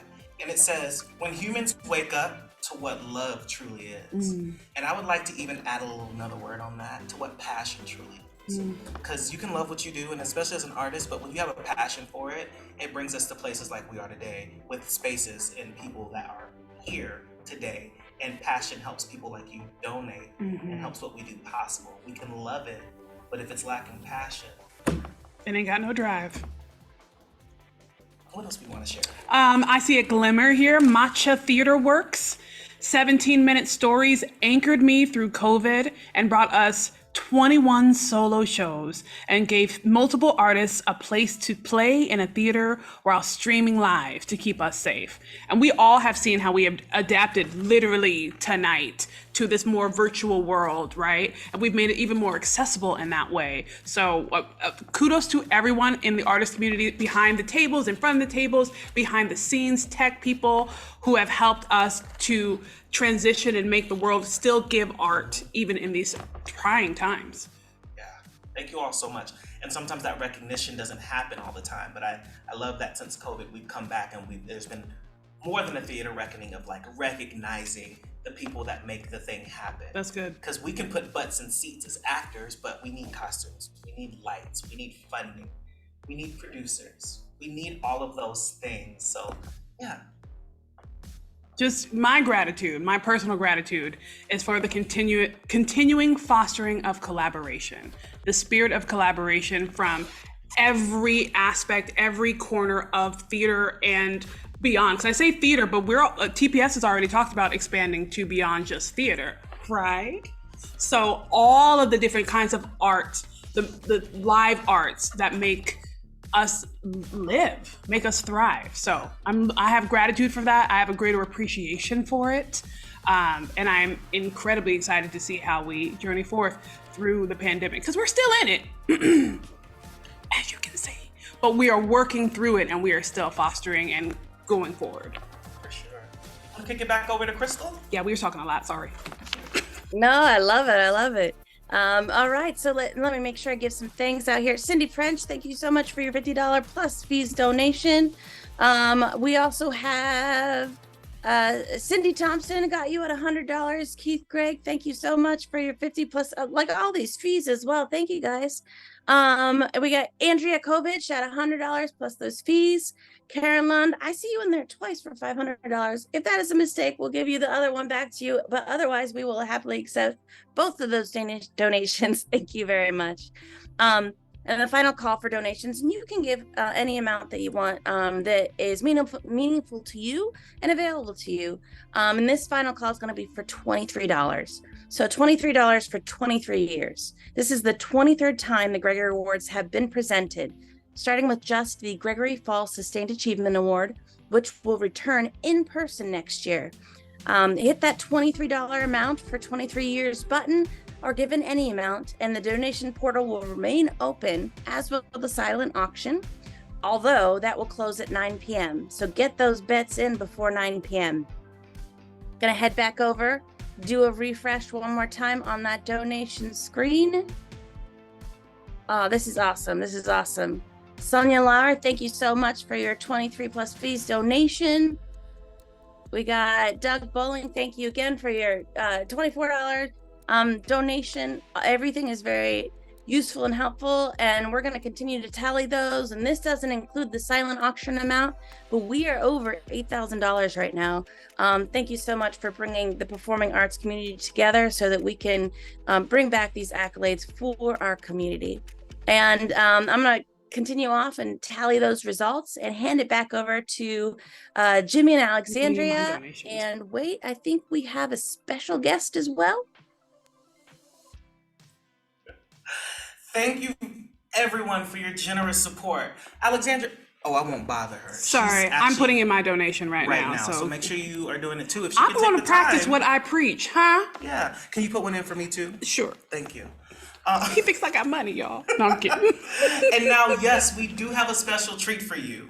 Speaker 6: And it says, when humans wake up to what love truly is. And I would like to even add another word on that, to what passion truly is. Because you can love what you do, and especially as an artist, but when you have a passion for it, it brings us to places like we are today, with spaces and people that are here today. And passion helps people like you donate and helps what we do possible. We can love it, but if it's lacking passion,
Speaker 1: it ain't got no drive.
Speaker 6: What else we want to share?
Speaker 1: I see a glimmer here. Matcha Theater Works. 17-minute stories anchored me through COVID and brought us 21 solo shows and gave multiple artists a place to play in a theater while streaming live to keep us safe. And we all have seen how we have adapted literally tonight to this more virtual world, right? And we've made it even more accessible in that way. So kudos to everyone in the artist community, behind the tables, in front of the tables, behind the scenes, tech people who have helped us to transition and make the world still give art even in these trying times.
Speaker 6: Yeah, thank you all so much. And sometimes that recognition doesn't happen all the time, but I love that since COVID we've come back and there's been more than a theater reckoning of recognizing the people that make the thing happen.
Speaker 1: That's good.
Speaker 6: Because we can put butts in seats as actors, but we need costumes, we need lights, we need funding, we need producers, we need all of those things. So yeah.
Speaker 1: Just my gratitude, my personal gratitude, is for the continuing fostering of collaboration, the spirit of collaboration from every aspect, every corner of theater and beyond. Because I say theater, but TPS has already talked about expanding to beyond just theater, right? So all of the different kinds of art, the live arts that make us live, make us thrive. So I have gratitude for that. I have a greater appreciation for it. And I'm incredibly excited to see how we journey forth through the pandemic, because we're still in it, as you can see, but we are working through it and we are still fostering and going forward.
Speaker 6: For sure. Want to kick it back over to Crystal?
Speaker 1: Yeah, we were talking a lot, sorry.
Speaker 14: No, I love it. All right, so let me make sure I give some thanks out here. Cindy French, thank you so much for your $50 plus fees donation. We also have Cindy Thompson, got you at $100. Keith Gregg, thank you so much for your 50 plus, all these fees as well. Thank you guys. We got Andrea Kovich at $100 plus those fees. Karen Lund, I see you in there twice for $500. If that is a mistake, we'll give you the other one back to you, but otherwise we will happily accept both of those donations. Thank you very much. And the final call for donations, and you can give any amount that you want that is meaningful to you and available to you. And this final call is going to be for $23. So $23 for 23 years. This is the 23rd time the Gregory Awards have been presented, starting with just the Gregory Fall Sustained Achievement Award, which will return in person next year. Hit that $23 amount for 23 years button, or given any amount, and the donation portal will remain open, as will the silent auction, although that will close at 9 p.m. So get those bets in before 9 p.m. Gonna head back over, do a refresh one more time on that donation screen. Oh, this is awesome. Sonia Lauer, thank you so much for your 23 plus fees donation. We got Doug Bowling, thank you again for your $24 donation. Everything is very useful and helpful, and we're going to continue to tally those. And this doesn't include the silent auction amount, but we are over $8,000 right now. Thank you so much for bringing the performing arts community together so that we can bring back these accolades for our community. And I'm going to continue off and tally those results and hand it back over to Jimmy and Alexandria. And wait, I think we have a special guest as well.
Speaker 6: Thank you, everyone, for your generous support. Alexandra, oh, I won't bother her.
Speaker 1: Sorry, I'm putting in my donation right now.
Speaker 6: So make sure you are doing it too. If she
Speaker 1: I'm
Speaker 6: can
Speaker 1: going
Speaker 6: take
Speaker 1: to
Speaker 6: the
Speaker 1: practice
Speaker 6: time.
Speaker 1: what I preach, huh?
Speaker 6: Yeah. Can you put one in for me too?
Speaker 1: Sure.
Speaker 6: Thank you.
Speaker 1: He thinks I got money, y'all. No, I'm kidding.
Speaker 6: And now, yes, we do have a special treat for you.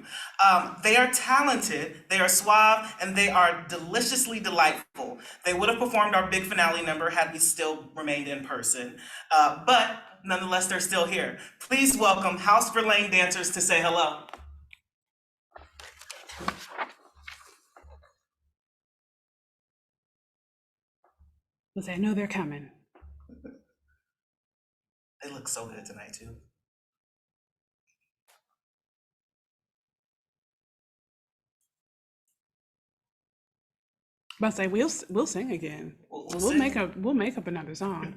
Speaker 6: They are talented, they are suave, and they are deliciously delightful. They would have performed our big finale number had we still remained in person. But nonetheless, they're still here. Please welcome House Verlaine dancers to say hello.
Speaker 1: I know they're coming.
Speaker 6: They look so good tonight, too.
Speaker 1: But say we'll sing again. We'll
Speaker 6: sing.
Speaker 1: make up another song.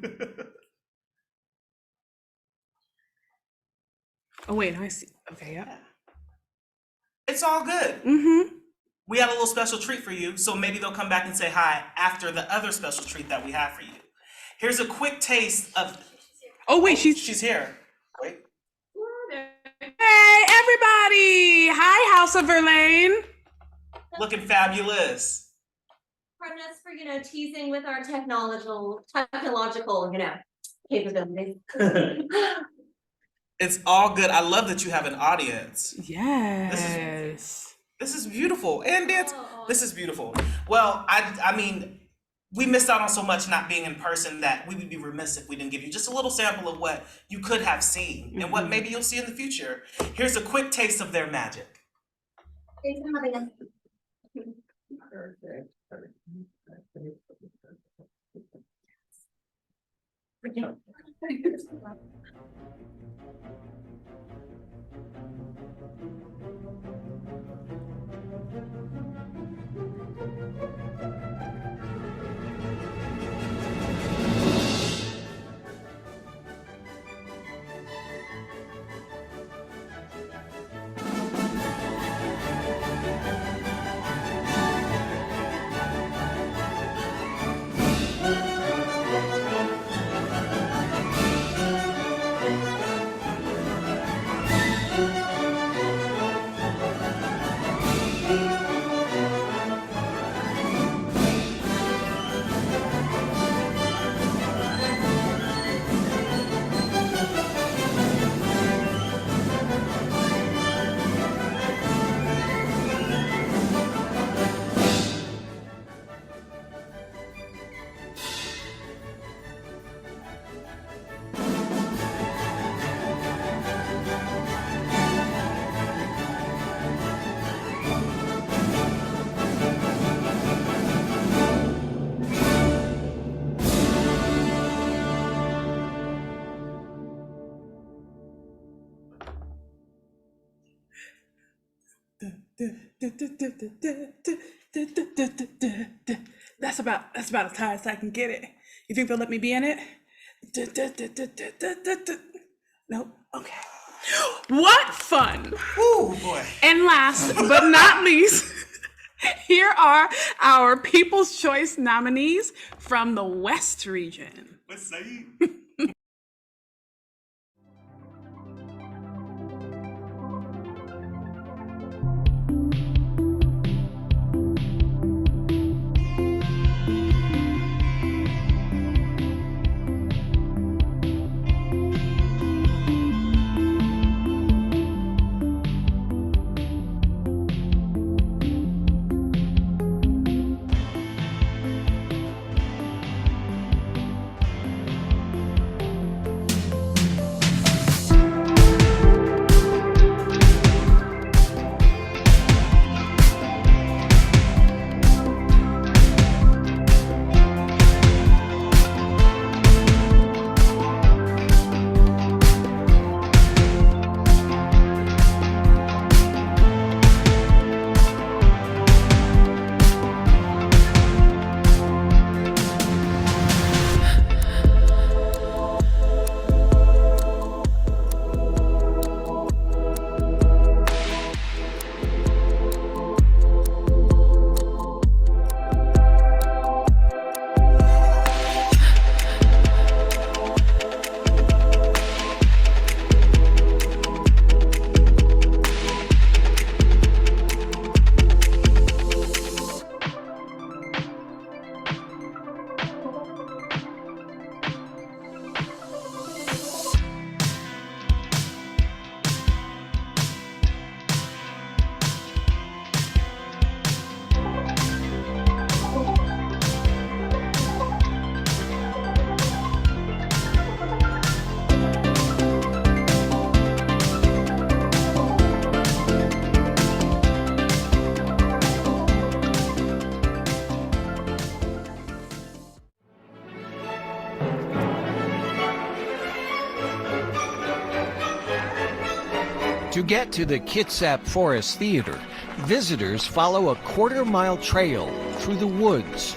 Speaker 1: Oh wait, I see. Okay, yeah.
Speaker 6: It's all good.
Speaker 1: Mm-hmm.
Speaker 6: We had a little special treat for you, so maybe they'll come back and say hi after the other special treat that we have for you. Here's a quick taste of.
Speaker 1: Oh wait,
Speaker 6: she's here. Wait.
Speaker 1: Hey everybody! Hi, House of Verlaine.
Speaker 6: Looking fabulous.
Speaker 16: Pardon us for, teasing with our technological, capabilities.
Speaker 6: It's all good. I love that you have an audience.
Speaker 1: Yes.
Speaker 6: This is beautiful. And dance. This is beautiful. Well, I mean, we missed out on so much not being in person that we would be remiss if we didn't give you just a little sample of what you could have seen and what maybe you'll see in the future. Here's a quick taste of their magic.
Speaker 16: Thanks for having us.
Speaker 1: That's about as high as I can get it. You think they'll let me be in it? Nope. Okay. What fun!
Speaker 6: Oh boy.
Speaker 1: And last but not least, here are our People's Choice nominees from the West region.
Speaker 6: Let's say.
Speaker 17: To get to the Kitsap Forest Theater, visitors follow a quarter-mile trail through the woods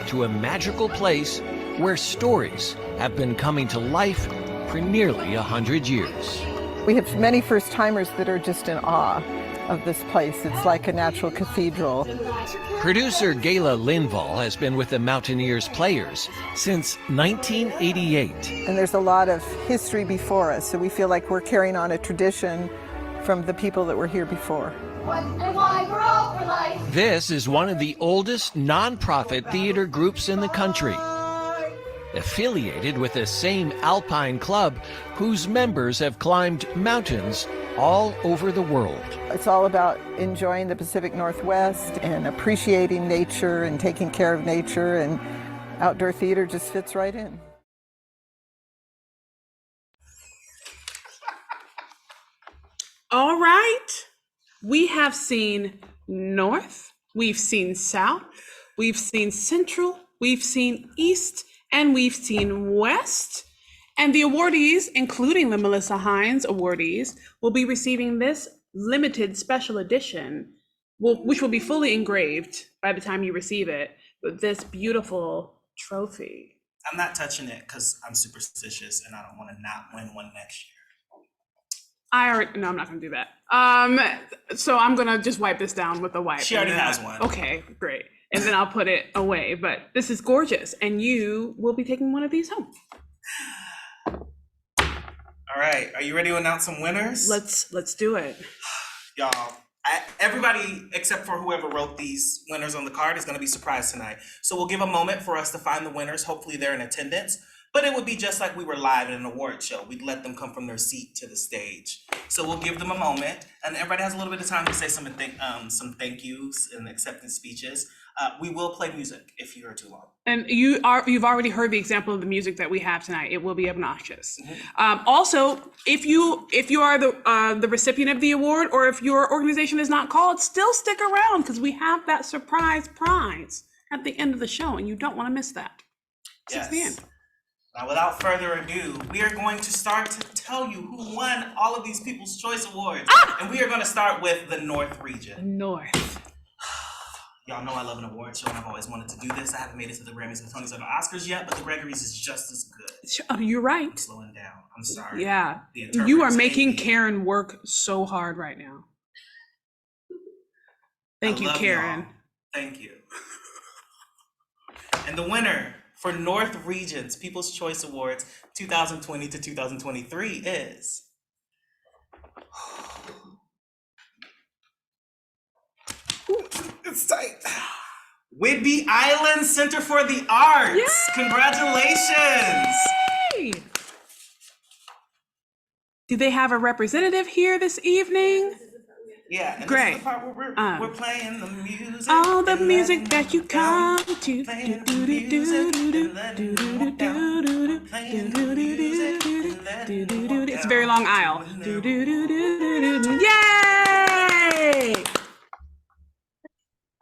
Speaker 17: to a magical place where stories have been coming to life for nearly 100 years.
Speaker 18: We have many first-timers that are just in awe of this place. It's like a natural cathedral.
Speaker 17: Producer Gala Linval has been with the Mountaineers Players since 1988.
Speaker 18: And there's a lot of history before us, so we feel like we're carrying on a tradition from the people that were here before.
Speaker 17: This is one of the oldest nonprofit theater groups in the country, affiliated with the same alpine club whose members have climbed mountains all over the world.
Speaker 18: It's all about enjoying the Pacific Northwest and appreciating nature and taking care of nature, and outdoor theater just fits right in.
Speaker 1: All right. We have seen North, we've seen South, we've seen Central, we've seen East, and we've seen West. And the awardees, including the Melissa Hines awardees, will be receiving this limited special edition, which will be fully engraved by the time you receive it, with this beautiful trophy.
Speaker 6: I'm not touching it because I'm superstitious and I don't want to not win one next year.
Speaker 1: No, I'm not gonna do that. So I'm gonna just wipe this down with a wipe.
Speaker 6: She already has one.
Speaker 1: Okay, great. And then I'll put it away, but this is gorgeous. And you will be taking one of these home.
Speaker 6: All right, are you ready to announce some winners?
Speaker 1: Let's do it.
Speaker 6: Y'all, everybody except for whoever wrote these winners on the card is gonna be surprised tonight. So we'll give a moment for us to find the winners. Hopefully they're in attendance. But it would be just like we were live at an award show. We'd let them come from their seat to the stage. So we'll give them a moment, and everybody has a little bit of time to say some thank yous and acceptance speeches. We will play music if you hear too long.
Speaker 1: And you've already heard the example of the music that we have tonight. It will be obnoxious. Also, if you are the recipient of the award, or if your organization is not called, still stick around because we have that surprise prize at the end of the show, and you don't want to miss that.
Speaker 6: Yes.
Speaker 1: It's the end.
Speaker 6: Now, without further ado, we are going to start to tell you who won all of these People's Choice Awards. And we are going to start with the North region.
Speaker 1: North.
Speaker 6: Y'all know I love an award show and I've always wanted to do this. I haven't made it to the Grammys, the Tonys, or the Oscars yet, but the Gregory's is just as good.
Speaker 1: Oh, you're right.
Speaker 6: I'm slowing down. I'm sorry.
Speaker 1: Yeah. You are making Karen work so hard right now. Thank you, Karen.
Speaker 6: Y'all. Thank you. And the winner for North Region's People's Choice Awards 2020 to 2023 is... It's tight. Whidbey Island Center for the Arts. Yay! Congratulations.
Speaker 1: Yay! Do they have a representative here this evening?
Speaker 6: Yeah, and
Speaker 1: great.
Speaker 6: This is the part where we're playing the music.
Speaker 1: All the music that you come to. It's a very long aisle. Yay!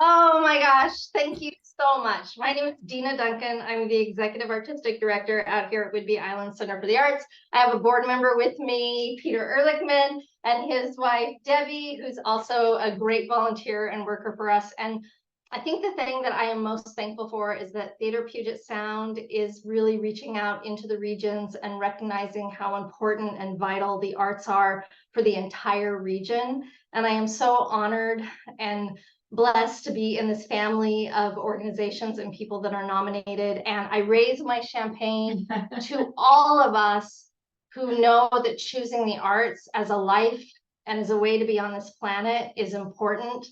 Speaker 19: Oh my gosh, thank you so much. My name is Dina Duncan. I'm the Executive Artistic Director out here at Whidbey Island Center for the Arts. I have a board member with me, Peter Ehrlichman, and his wife, Debbie, who's also a great volunteer and worker for us. And I think the thing that I am most thankful for is that Theater Puget Sound is really reaching out into the regions and recognizing how important and vital the arts are for the entire region. And I am so honored and blessed to be in this family of organizations and people that are nominated. And I raise my champagne to all of us who know that choosing the arts as a life and as a way to be on this planet is important.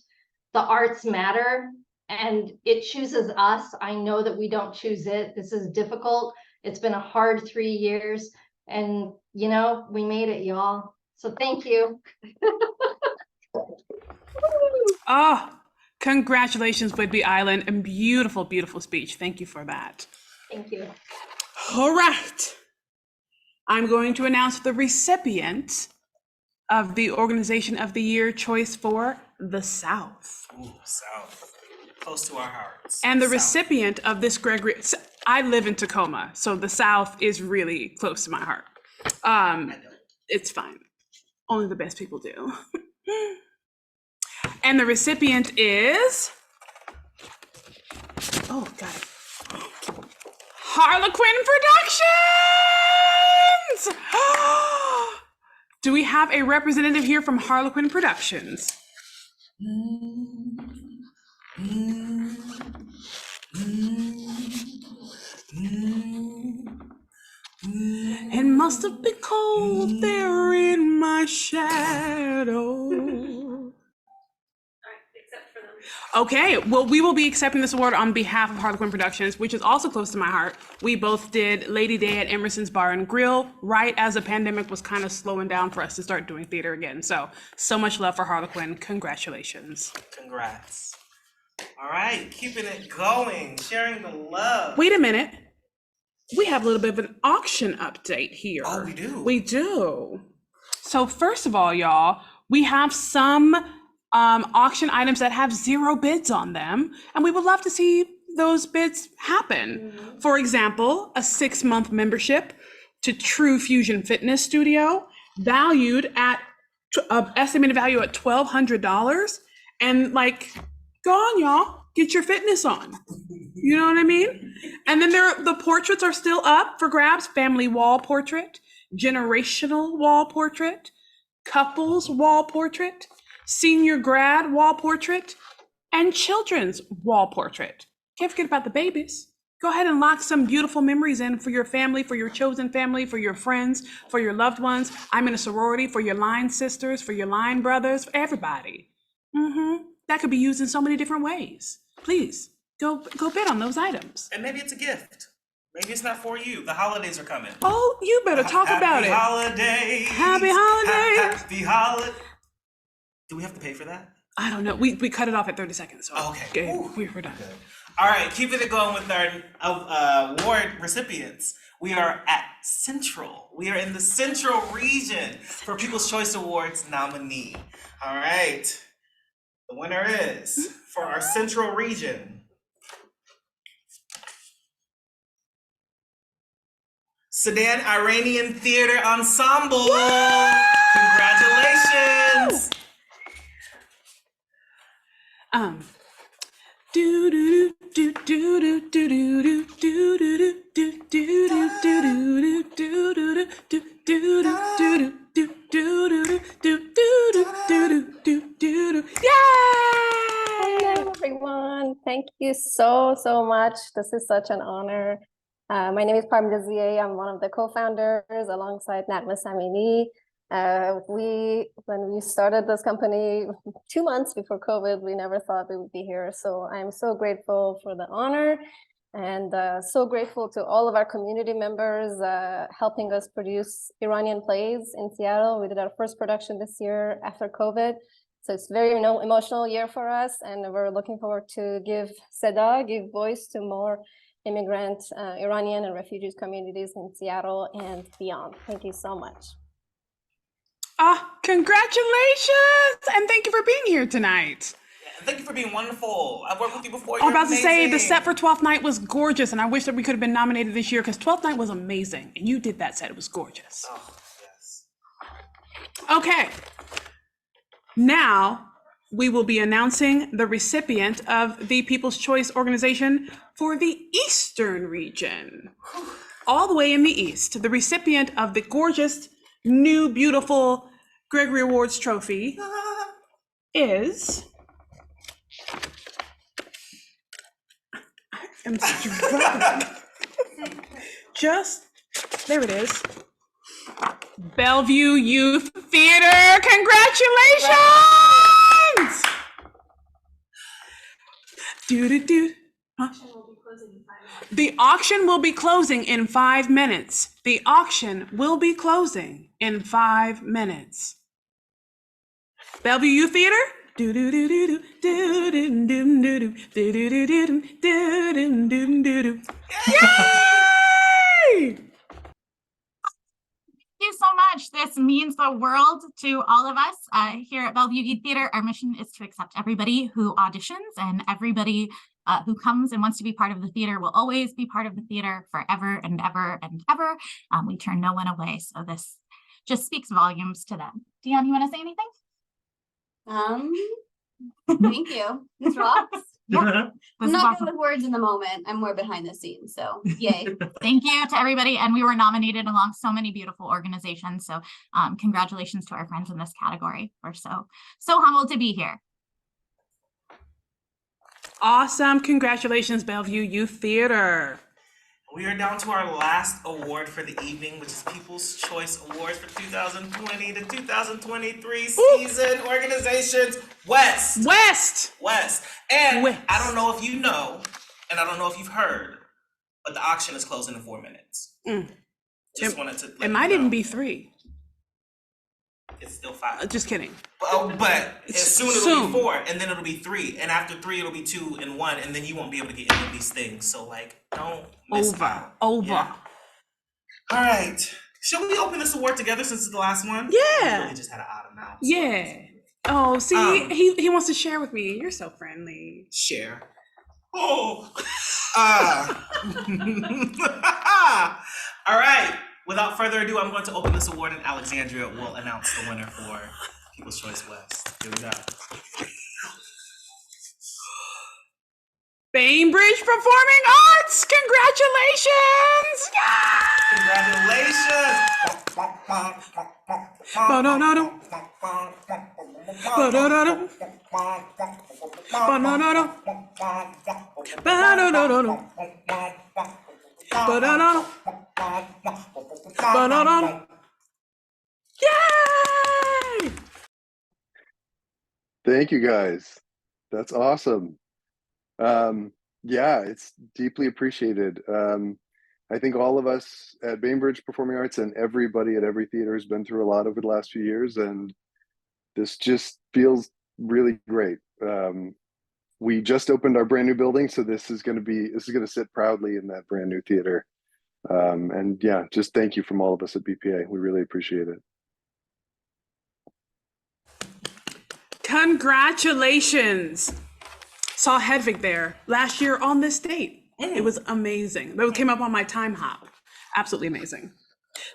Speaker 19: The arts matter and it chooses us. I know that we don't choose it. This is difficult. It's been a hard 3 years and you know, we made it, y'all. So thank you.
Speaker 1: Congratulations, Whidbey Island, and beautiful, beautiful speech. Thank you for that.
Speaker 19: Thank you.
Speaker 1: All right. I'm going to announce the recipient of the Organization of the Year choice for the South.
Speaker 6: Ooh, South. Close to our hearts.
Speaker 1: And the
Speaker 6: South.
Speaker 1: recipient of this Gregory, I live in Tacoma, so the South is really close to my heart. It's fine. Only the best people do. And the recipient is, oh, got it. Harlequin Productions! Do we have a representative here from Harlequin Productions? It must have been cold there in my shadow. Okay, well, we will be accepting this award on behalf of Harlequin Productions, which is also close to my heart. We both did Lady Day at Emerson's Bar and Grill right as the pandemic was kind of slowing down for us to start doing theater again. So much love for Harlequin. Congratulations.
Speaker 6: Congrats. All right, keeping it going, sharing the love.
Speaker 1: Wait a minute. We have a little bit of an auction update here.
Speaker 6: Oh, we do?
Speaker 1: We do. So first of all, y'all, we have some auction items that have 0 bids on them, and we would love to see those bids happen. For example, a 6-month membership to True Fusion Fitness Studio, valued at estimated value at $1,200, and like, go on, y'all, get your fitness on. You know what I mean? And then the portraits are still up for grabs: family wall portrait, generational wall portrait, couples wall portrait, senior grad wall portrait, and children's wall portrait. Can't forget about the babies. Go ahead and lock some beautiful memories in for your family, for your chosen family, for your friends, for your loved ones. I'm in a sorority, for your line sisters, for your line brothers, for everybody. That could be used in so many different ways. Please go bid on those items.
Speaker 6: And maybe it's a gift. Maybe it's not for you. The holidays are coming.
Speaker 1: Oh, you better talk about it.
Speaker 6: Holidays.
Speaker 1: Happy holidays.
Speaker 6: Happy holidays. Do we have to pay for that?
Speaker 1: I don't know. We cut it off at 30 seconds. So
Speaker 6: okay.
Speaker 1: We're done.
Speaker 6: Good. All right, keeping it going with our award recipients. We are at Central. We are in the Central region for People's Choice Awards nominee. All right. The winner is, for our Central region, Sudan Iranian Theater Ensemble. Congratulations.
Speaker 1: Do do do do do do do do do do do
Speaker 20: Hello, everyone. Thank you so much. This is such an honor. My name is Parmda Zieh. I'm one of the co-founders alongside Natma Samini. When we started this company 2 months before COVID, we never thought we would be here. So I'm so grateful for the honor, and so grateful to all of our community members helping us produce Iranian plays in Seattle. We did our first production this year after COVID. So it's very emotional year for us, and we're looking forward to give voice to more immigrant Iranian and refugees communities in Seattle and beyond. Thank you so much.
Speaker 1: Congratulations! And thank you for being here tonight.
Speaker 6: Thank you for being wonderful. I've worked with you before.
Speaker 1: I'm about to say the set for 12th Night was gorgeous, and I wish that we could have been nominated this year because 12th Night was amazing, and you did that set. It was gorgeous.
Speaker 6: Oh, yes.
Speaker 1: Okay. Now we will be announcing the recipient of the People's Choice Organization for the Eastern region. All the way in the East, the recipient of the gorgeous, new, beautiful Gregory Awards trophy is... I'm struggling. There it is. Bellevue Youth Theater, congratulations! Huh? The auction will be closing in 5 minutes. The auction will be closing in 5 minutes. Bellevue Youth Theater? Yay!
Speaker 21: Thank you so much. This means the world to all of us here at Bellevue Youth Theater. Our mission is to accept everybody who auditions, and everybody who comes and wants to be part of the theater will always be part of the theater forever and ever and ever. We turn no one away. So this just speaks volumes to them. Dion, you want to say anything?
Speaker 3: Thank you. This rocks.
Speaker 21: Yeah.
Speaker 3: I'm not good with words in the moment. I'm more behind the scenes. So yay.
Speaker 21: Thank you to everybody. And we were nominated along so many beautiful organizations. So congratulations to our friends in this category. We're so humbled to be here.
Speaker 1: Awesome. Congratulations, Bellevue Youth Theater.
Speaker 6: We are down to our last award for the evening, which is People's Choice Awards for 2020 to 2023 season. Organizations West. And I don't know if you know, and I don't know if you've heard, but the auction is closing in 4 minutes. Just wanted to.
Speaker 1: It might even be 3.
Speaker 6: It's still 5.
Speaker 1: Just kidding.
Speaker 6: But soon it'll be 4, and then it'll be 3, and after 3 it'll be 2 and 1, and then you won't be able to get any of these things. So like, don't miss out. Yeah. All right. Shall we open this award together since it's the last one?
Speaker 1: Yeah.
Speaker 6: We really just had an odd amount.
Speaker 1: Yeah. Oh, see, he wants to share with me. You're so friendly.
Speaker 6: Share. Oh. All right. Without further ado, I'm going to open this award, and Alexandria will announce the winner for People's Choice West. Here we go.
Speaker 1: Bainbridge Performing Arts! Congratulations!
Speaker 6: Congratulations!
Speaker 1: Yay!
Speaker 22: Thank you guys. That's awesome. Yeah, it's deeply appreciated. I think all of us at Bainbridge Performing Arts and everybody at every theater has been through a lot over the last few years, and this just feels really great. We just opened our brand new building, so this is going to sit proudly in that brand new theater. And yeah, just thank you from all of us at BPA. We really appreciate it.
Speaker 1: Congratulations. Saw Hedvig there last year on this date. It was amazing. That came up on my time hop. Absolutely amazing.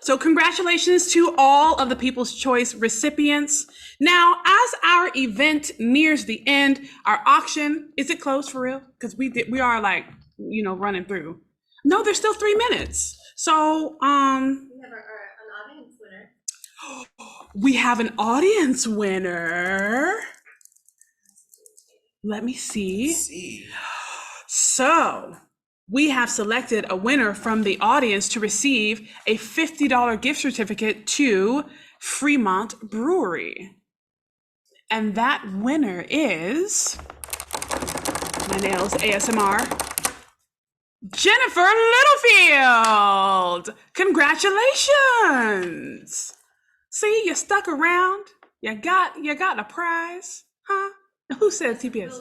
Speaker 1: So congratulations to all of the People's Choice recipients. Now, as our event nears the end, our auction, is it closed for real? Because we are like, running through. No, there's still 3 minutes. So,
Speaker 16: We have an audience winner.
Speaker 1: we have an audience winner. Let me see. So, we have selected a winner from the audience to receive a $50 gift certificate to Fremont Brewery. And that winner is, my nails ASMR, Jennifer Littlefield. Congratulations. See, you stuck around. You got a prize, huh? Who said TPS?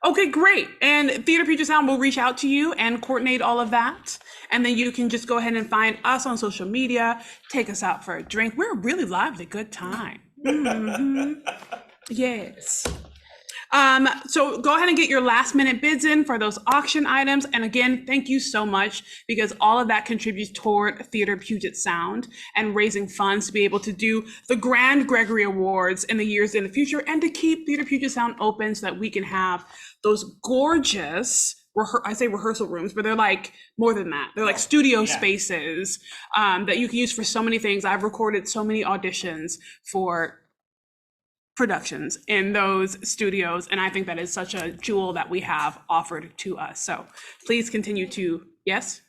Speaker 1: Okay, great. And Theater Puget Sound will reach out to you and coordinate all of that. And then you can just go ahead and find us on social media, take us out for a drink. We're a really lively, good time. Yes. So go ahead and get your last minute bids in for those auction items. And again, thank you so much, because all of that contributes toward Theater Puget Sound and raising funds to be able to do the grand Gregory Awards in the years in the future, and to keep Theater Puget Sound open so that we can have those gorgeous, I say rehearsal rooms, but they're like more than that. They're like studio spaces that you can use for so many things. I've recorded so many auditions for productions in those studios, and I think that is such a jewel that we have offered to us. So please continue to, yes?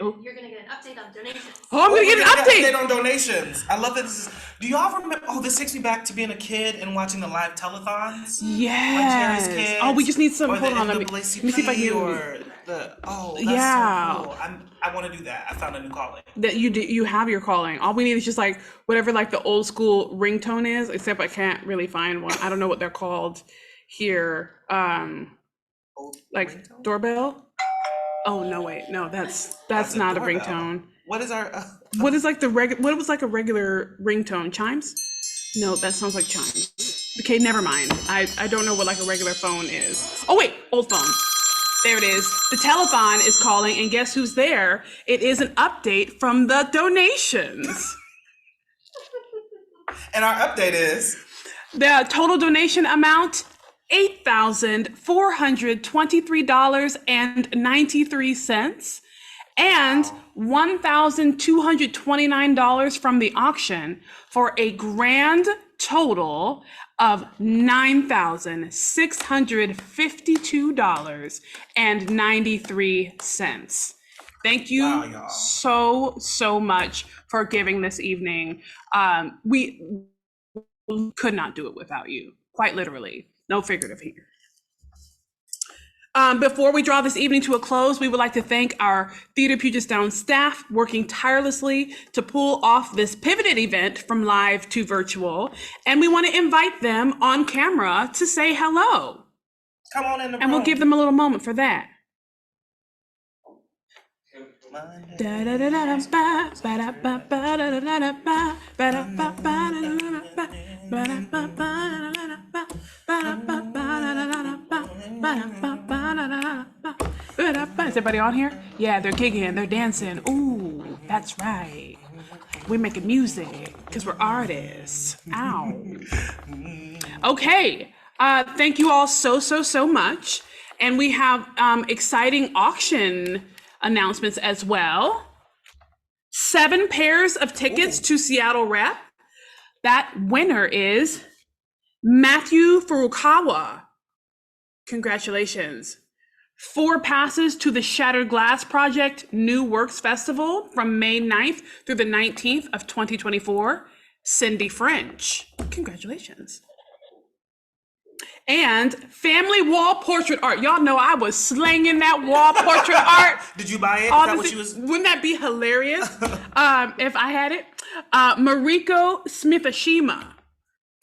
Speaker 16: Oh. You're gonna get an update on donations.
Speaker 1: Oh, I'm gonna get an update
Speaker 6: on donations. I love that this is, do y'all remember, this takes me back to being a kid and watching the live telethons?
Speaker 1: Yes.
Speaker 6: Like Kids,
Speaker 1: oh, we just need some, hold on, let me
Speaker 6: see
Speaker 1: if I can.
Speaker 6: That's so cool. I want to do that. I found a new calling.
Speaker 1: That you have your calling. All we need is just like whatever like the old school ringtone is, except I can't really find one. I don't know what they're called here. Like doorbell? Oh no, wait, no, that's not a ringtone.
Speaker 6: What is our
Speaker 1: what is like what was like a regular ringtone? Chimes? No, that sounds like chimes. Okay, never mind. I don't know what like a regular phone is. Oh wait, old phone. There it is. The telethon is calling, and guess who's there? It is an update from the donations.
Speaker 6: And our update is
Speaker 1: the total donation amount, $8,423.93, and $1,229 from the auction, for a grand total of $9,652.93. Thank you so much for giving this evening. We could not do it without you, quite literally. No figurative here. Before we draw this evening to a close, we would like to thank our Theater Puget Sound staff working tirelessly to pull off this pivoted event from live to virtual. And we want to invite them on camera to say hello.
Speaker 6: Come on in the room.
Speaker 1: And we'll give them a little moment for that. Is everybody on here? Yeah, they're gigging, they're dancing. Ooh, that's right. We're making music because we're artists. Ow. Okay. Thank you all so much. And we have exciting auction announcements as well. 7 pairs of tickets to Seattle Rep. That winner is Matthew Furukawa. Congratulations. 4 passes to the Shattered Glass Project New Works Festival from May 9th through the 19th of 2024. Cindy French. Congratulations. And family wall portrait art. Y'all know I was slanging that wall portrait art.
Speaker 6: Did you buy it? Is that what you was...
Speaker 1: Wouldn't that be hilarious if I had it? Mariko Smithashima.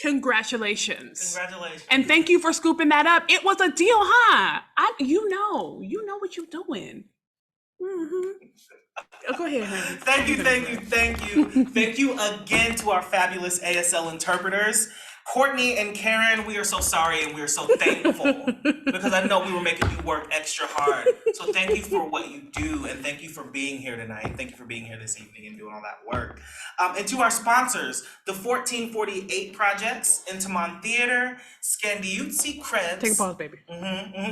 Speaker 1: Congratulations.
Speaker 6: Congratulations.
Speaker 1: And thank you for scooping that up. It was a deal, huh? You know what you're doing. Oh, go ahead, honey.
Speaker 6: Thank you. Thank you again to our fabulous ASL interpreters. Courtney and Karen, we are so sorry and we are so thankful because I know we were making you work extra hard. So thank you for what you do and thank you for being here tonight. Thank you for being here this evening and doing all that work. And to our sponsors, the 1448 Projects, Intiman Theatre, Scandiuzzi Krebs.
Speaker 1: Take a pause, baby.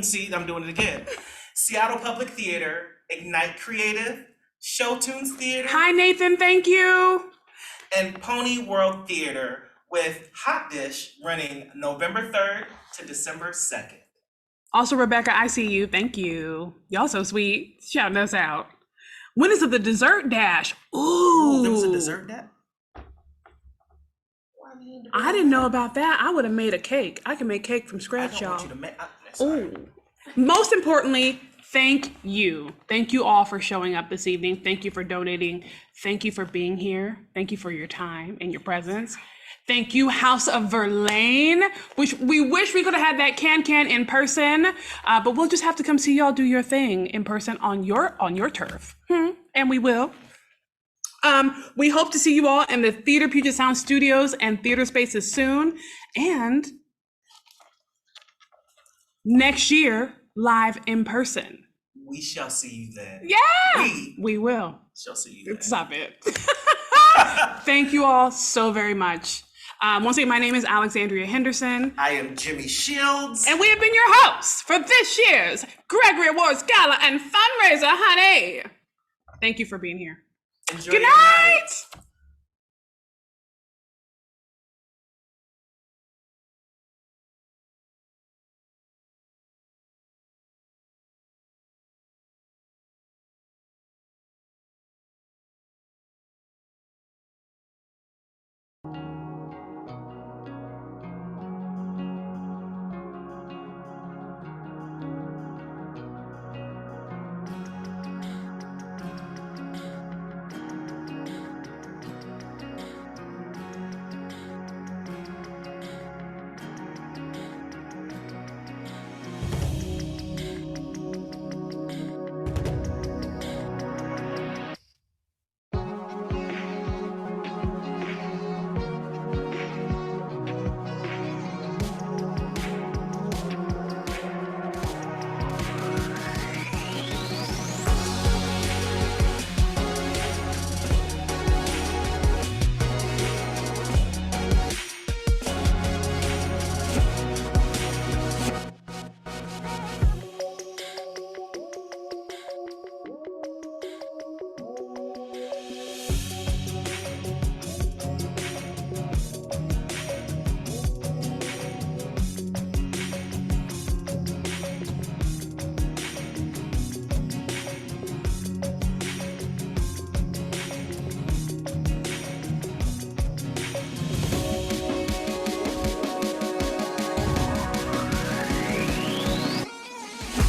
Speaker 6: See, I'm doing it again. Seattle Public Theater, Ignite Creative, Show Tunes Theater.
Speaker 1: Hi, Nathan. Thank you.
Speaker 6: And Pony World Theater, with Hot Dish running November 3rd to December 2nd.
Speaker 1: Also, Rebecca, I see you. Thank you. Y'all so sweet. Shouting us out. When is it the dessert dash? Ooh.
Speaker 6: There was a dessert dash?
Speaker 1: I didn't know about that. I would have made a cake. I can make cake from scratch, y'all. Ooh. Most importantly, thank you. Thank you all for showing up this evening. Thank you for donating. Thank you for being here. Thank you for your time and your presence. Thank you, House of Verlaine, which we wish we could have had that can in person, but we'll just have to come see y'all do your thing in person on your turf, and we will. We hope to see you all in the Theater Puget Sound studios and theater spaces soon, and next year, live in person.
Speaker 6: We shall see you then.
Speaker 1: Yeah, we will.
Speaker 6: Shall see you then.
Speaker 1: Stop it. Thank you all so very much. Once again, my name is Alexandria Henderson.
Speaker 6: I am Jimmy Shields.
Speaker 1: And we have been your hosts for this year's Gregory Awards Gala and Fundraiser, honey. Thank you for being here.
Speaker 6: Enjoy
Speaker 1: Good
Speaker 6: your
Speaker 1: night.
Speaker 6: night.